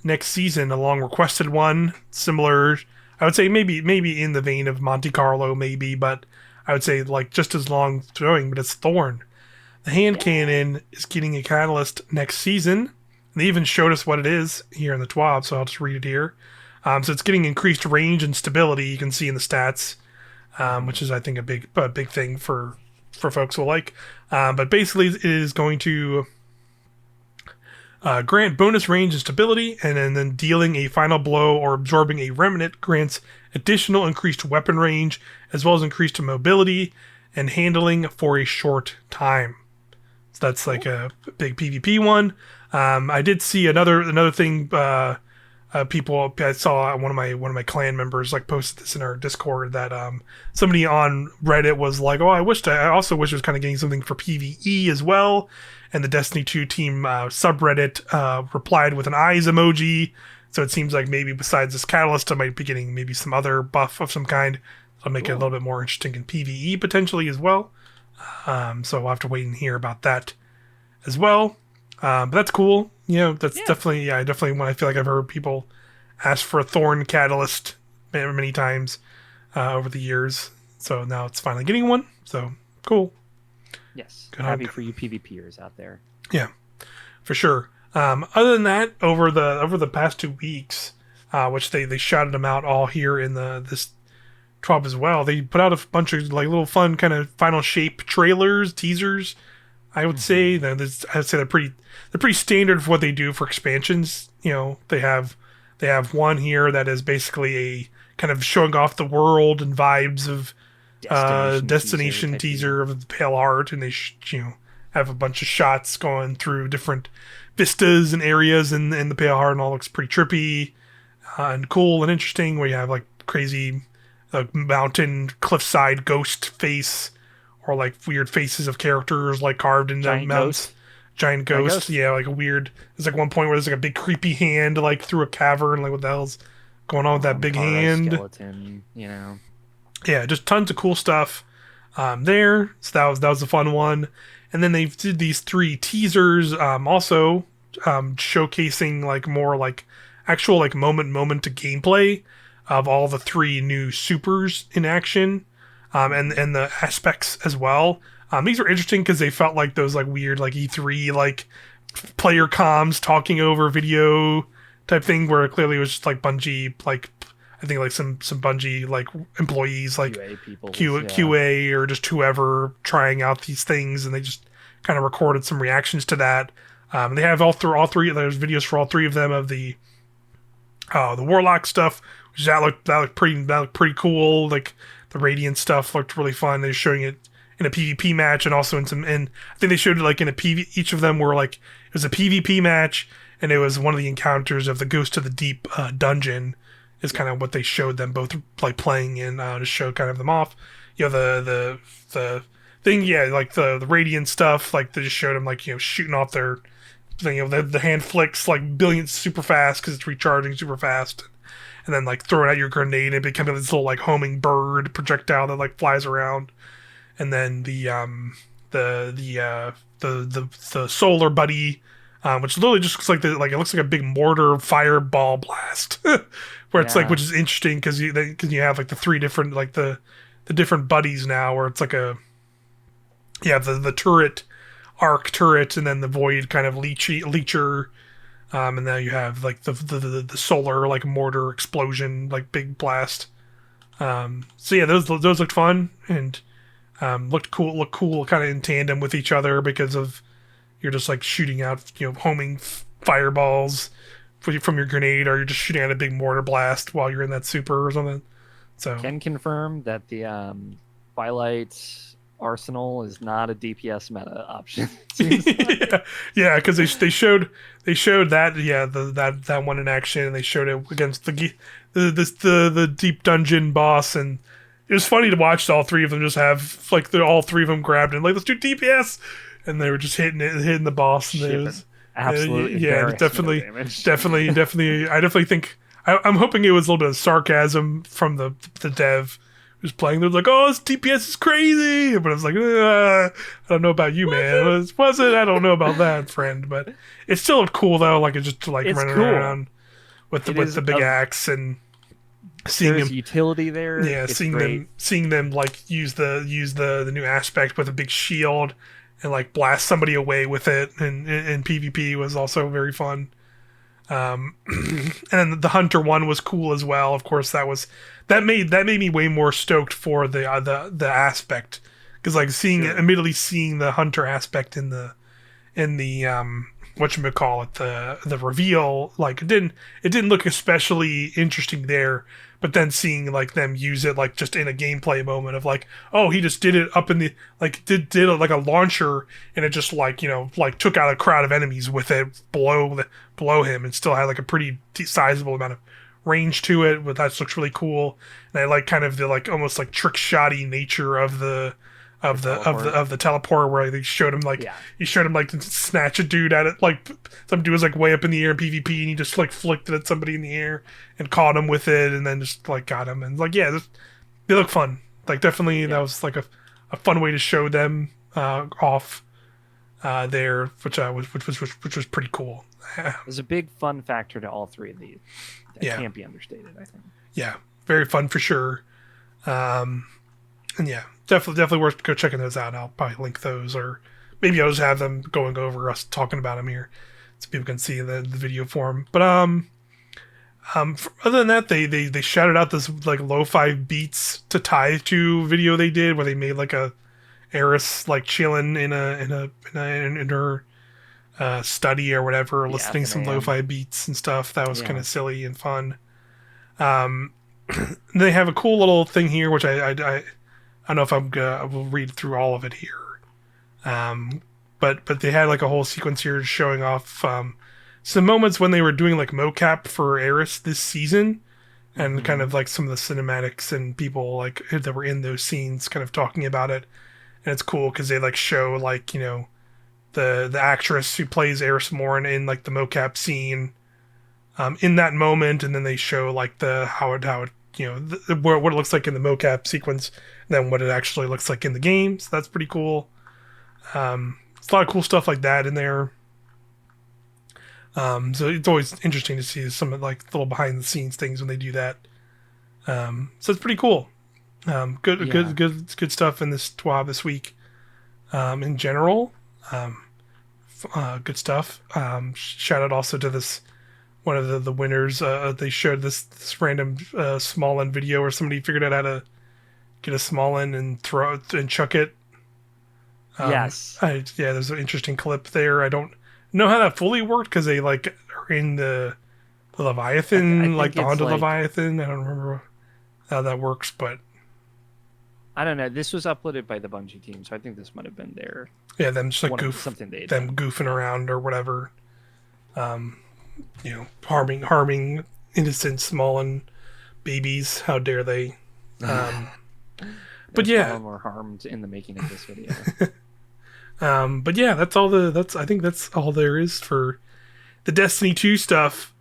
next season, a long requested one, similar. I would say maybe in the vein of Monte Carlo, maybe, but I would say like just as long throwing. But it's Thorn. The hand yeah, cannon is getting a catalyst next season. They even showed us what it is here in the TWAB, so I'll just read it here. So it's getting increased range and stability. You can see in the stats, which is I think a big thing for folks who like. But basically, it is going to grant bonus range and stability, and then dealing a final blow or absorbing a remnant grants additional increased weapon range as well as increased mobility and handling for a short time. So that's like cool. a big PvP one. I did see another thing. People, I saw one of my clan members like posted this in our Discord that somebody on Reddit was like, "Oh, I also wish it was kind of getting something for PvE as well." And the Destiny 2 team subreddit replied with an eyes emoji. So it seems like maybe besides this catalyst, I might be getting maybe some other buff of some kind. That'll make it a Cool. little bit more interesting in PvE potentially as well. So we'll have to wait and hear about that as well. But that's cool. That's Yeah. definitely, yeah, definitely when I feel like I've heard people ask for a Thorn catalyst many times over the years. So now it's finally getting one. So cool. Yes. Good on, Happy for you PvPers out there. yeah, for sure. Other than that, over the past 2 weeks, which they shouted them out all here in this 12 as well. They put out a bunch of like little fun kind of final shape trailers, teasers. I would say that I'd say they're pretty standard for what they do for expansions. They have one here that is basically a kind of showing off the world and vibes of destination Type deal. teaser of the Pale Heart, and they have a bunch of shots going through different vistas and areas in the Pale Heart, and all looks pretty trippy and cool and interesting. Where you have like crazy mountain cliffside ghost face, or like weird faces of characters like carved into Giant mountains. ghost. Giant Giant ghost, ghost. yeah, like a weird. There's like one point where there's like a big creepy hand like through a cavern. Like what the hell's going on with that big Kara hand? skeleton. Yeah, just tons of cool stuff there. So that was a fun one. And then they did these 3 teasers, also showcasing like more like actual like moment to gameplay of all the 3 new supers in action, and the aspects as well. These are interesting because they felt like those like weird like E3 like player comms talking over video type thing, where clearly it was just like Bungie, like I think like some Bungie like employees like QA people. QA or just whoever trying out these things, and they just kind of recorded some reactions to that. They have all three. There's videos for all 3 of them of the Warlock stuff, which that looked pretty cool. Like the Radiant stuff looked really fun. They're showing it in a PvP match, and also in some. And I think they showed like in a PV. Each of them were like it was a PvP match, and it was one of the encounters of the Ghost to the Deep dungeon. Is kind of what they showed them both like playing in to show kind of them off. You know the thing, yeah, like the radiant stuff. Like they just showed them like shooting off their. The hand flicks like billions super fast because it's recharging super fast, and then like throwing out your grenade and becoming this little like homing bird projectile that like flies around, and then the solar buddy, which literally just looks like it looks like a big mortar fireball blast, where it's like, which is interesting because you have like the three different like the different buddies now, where it's like the turret. Arc turret, and then the void kind of leecher, and now you have like the solar like mortar explosion like big blast. So yeah, those looked fun and looked cool kind of in tandem with each other because of you're just like shooting out homing fireballs from your grenade, or you're just shooting out a big mortar blast while you're in that super or something. So can confirm that the Twilight Arsenal is not a DPS meta option. yeah, because they showed that that one in action, and they showed it against the deep dungeon boss, and it was funny to watch all three of them just have like all three of them grabbed and like, let's do DPS, and they were just hitting the boss, and it was absolutely definitely. I definitely think I'm hoping it was a little bit of sarcasm from the dev who's playing. They're like, "Oh, this DPS is crazy," but I was like, I don't know about you, man. Was it? I don't know about that, friend. But it still looked cool though. Like it's just like running around with the big axe and seeing them utility there. Yeah, seeing them like use the new aspect with a big shield and like blast somebody away with it, and PvP was also very fun. And then the hunter one was cool as well. Of course, that made me way more stoked for the aspect, because like immediately seeing the hunter aspect in the whatchamacallit, the reveal, like it didn't look especially interesting there, but then seeing like them use it like just in a gameplay moment of like, oh, he just did it up in the like did it like a launcher, and it just like like took out a crowd of enemies with it below him, and still had like a pretty sizable amount of range to it, but that looks really cool. And I like kind of the like almost like trick shotty nature of the teleport, where they showed him like he showed him like to snatch a dude at it, like some dude was like way up in the air in PvP, and he just like flicked it at somebody in the air and caught him with it, and then just like got him, and like they look fun. Like definitely that was like a fun way to show them off there, which was pretty cool. There's a big fun factor to all three of these. That can't be understated, I think. Yeah, very fun for sure. And yeah, definitely worth go checking those out. I'll probably link those, or maybe I'll just have them going over us talking about them here, so people can see the video form. But other than that, they shouted out this like lo-fi beats to tie to video they did, where they made like a Eris like chilling in her study or whatever, listening to some lo-fi beats and stuff. That was kind of silly and fun. They have a cool little thing here, which I don't know if I will read through all of it here. But they had like a whole sequence here showing off some moments when they were doing like mocap for Eris this season, and kind of like some of the cinematics and people like that were in those scenes kind of talking about it. And it's cool because they like show like the actress who plays Eris Morn in like the mocap scene in that moment, and then they show like how it what it looks like in the mocap sequence, and then what it actually looks like in the game. So that's pretty cool. It's a lot of cool stuff like that in there. So it's always interesting to see some of like little behind the scenes things when they do that. So it's pretty cool. Good stuff in this TWAB this week. In general, good stuff. Shout out also to this one of the winners. They showed this random small end video where somebody figured out how to get a small end and throw it and chuck it. Yes. There's an interesting clip there. I don't know how that fully worked because they like are in the Leviathan, like the Haunted Leviathan. I don't remember how that works, but I don't know. This was uploaded by the Bungie team, so I think this might have been their Yeah, them just like something they them done. goofing around or whatever. Harming innocent small and babies. How dare they? But There's yeah, far more harmed in the making of this video. but yeah, I think that's all there is for the Destiny 2 stuff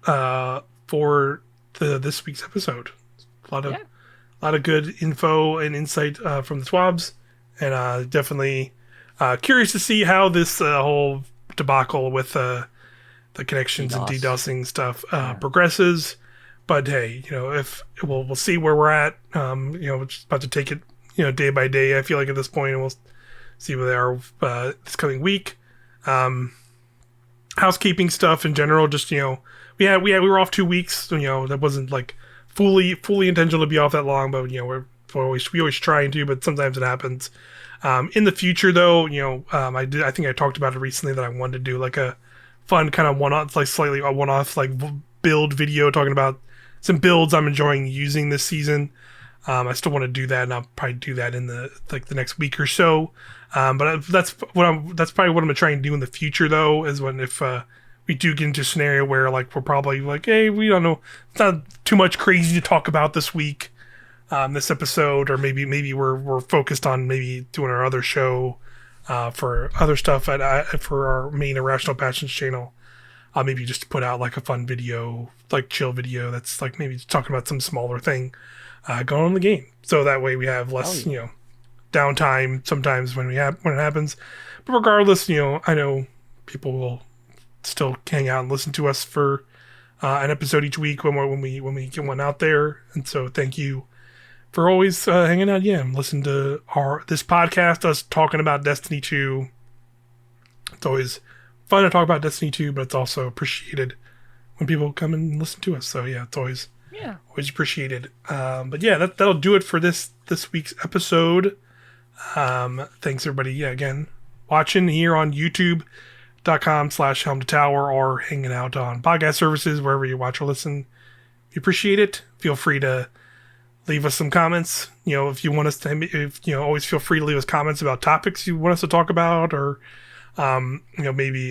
for this week's episode. Yeah. A lot of good info and insight from the swabs, and definitely curious to see how this whole debacle with the connections and DDoS. DDoSing stuff progresses. But hey, if we'll see where we're at. We're just about to take it, day by day. I feel like at this point, and we'll see where they are this coming week. Housekeeping stuff in general, just we were off 2 weeks. That wasn't like fully intentional to be off that long, but we always trying to, but sometimes it happens. In the future, though, I think I talked about it recently that I wanted to do like a fun kind of one-off, like slightly a one-off like build video talking about some builds I'm enjoying using this season. I still want to do that, and I'll probably do that in the next week or so. But that's probably what I'm gonna try and do in the future, though, is when if we do get into a scenario where like we're probably like, hey, we don't know, it's not too much crazy to talk about this week, this episode, or maybe we're focused on maybe doing our other show for other stuff for our main Irrational Passions channel. Maybe just put out like a fun video, like chill video that's like maybe talking about some smaller thing going on in the game. So that way we have less, downtime sometimes when it happens. But regardless, I know people will still hang out and listen to us for an episode each week when we get one out there. And so thank you for always hanging out. Yeah, and listen to this podcast, us talking about Destiny 2. It's always fun to talk about Destiny 2, but it's also appreciated when people come and listen to us. So yeah, it's always appreciated. But yeah, that'll do it for this week's episode. Thanks everybody. Yeah, again, watching here on YouTube.com/Helm to Tower or hanging out on podcast services wherever you watch or listen. We appreciate it. Feel free to leave us some comments. If you want us to, always feel free to leave us comments about topics you want us to talk about, or maybe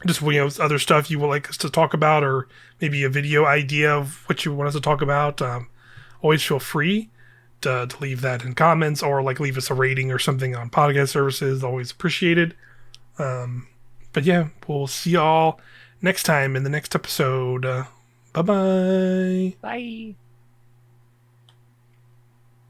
just other stuff you would like us to talk about, or maybe a video idea of what you want us to talk about. Always feel free to leave that in comments, or like leave us a rating or something on podcast services. Always appreciated. But yeah, we'll see y'all next time in the next episode. Bye-bye. Bye.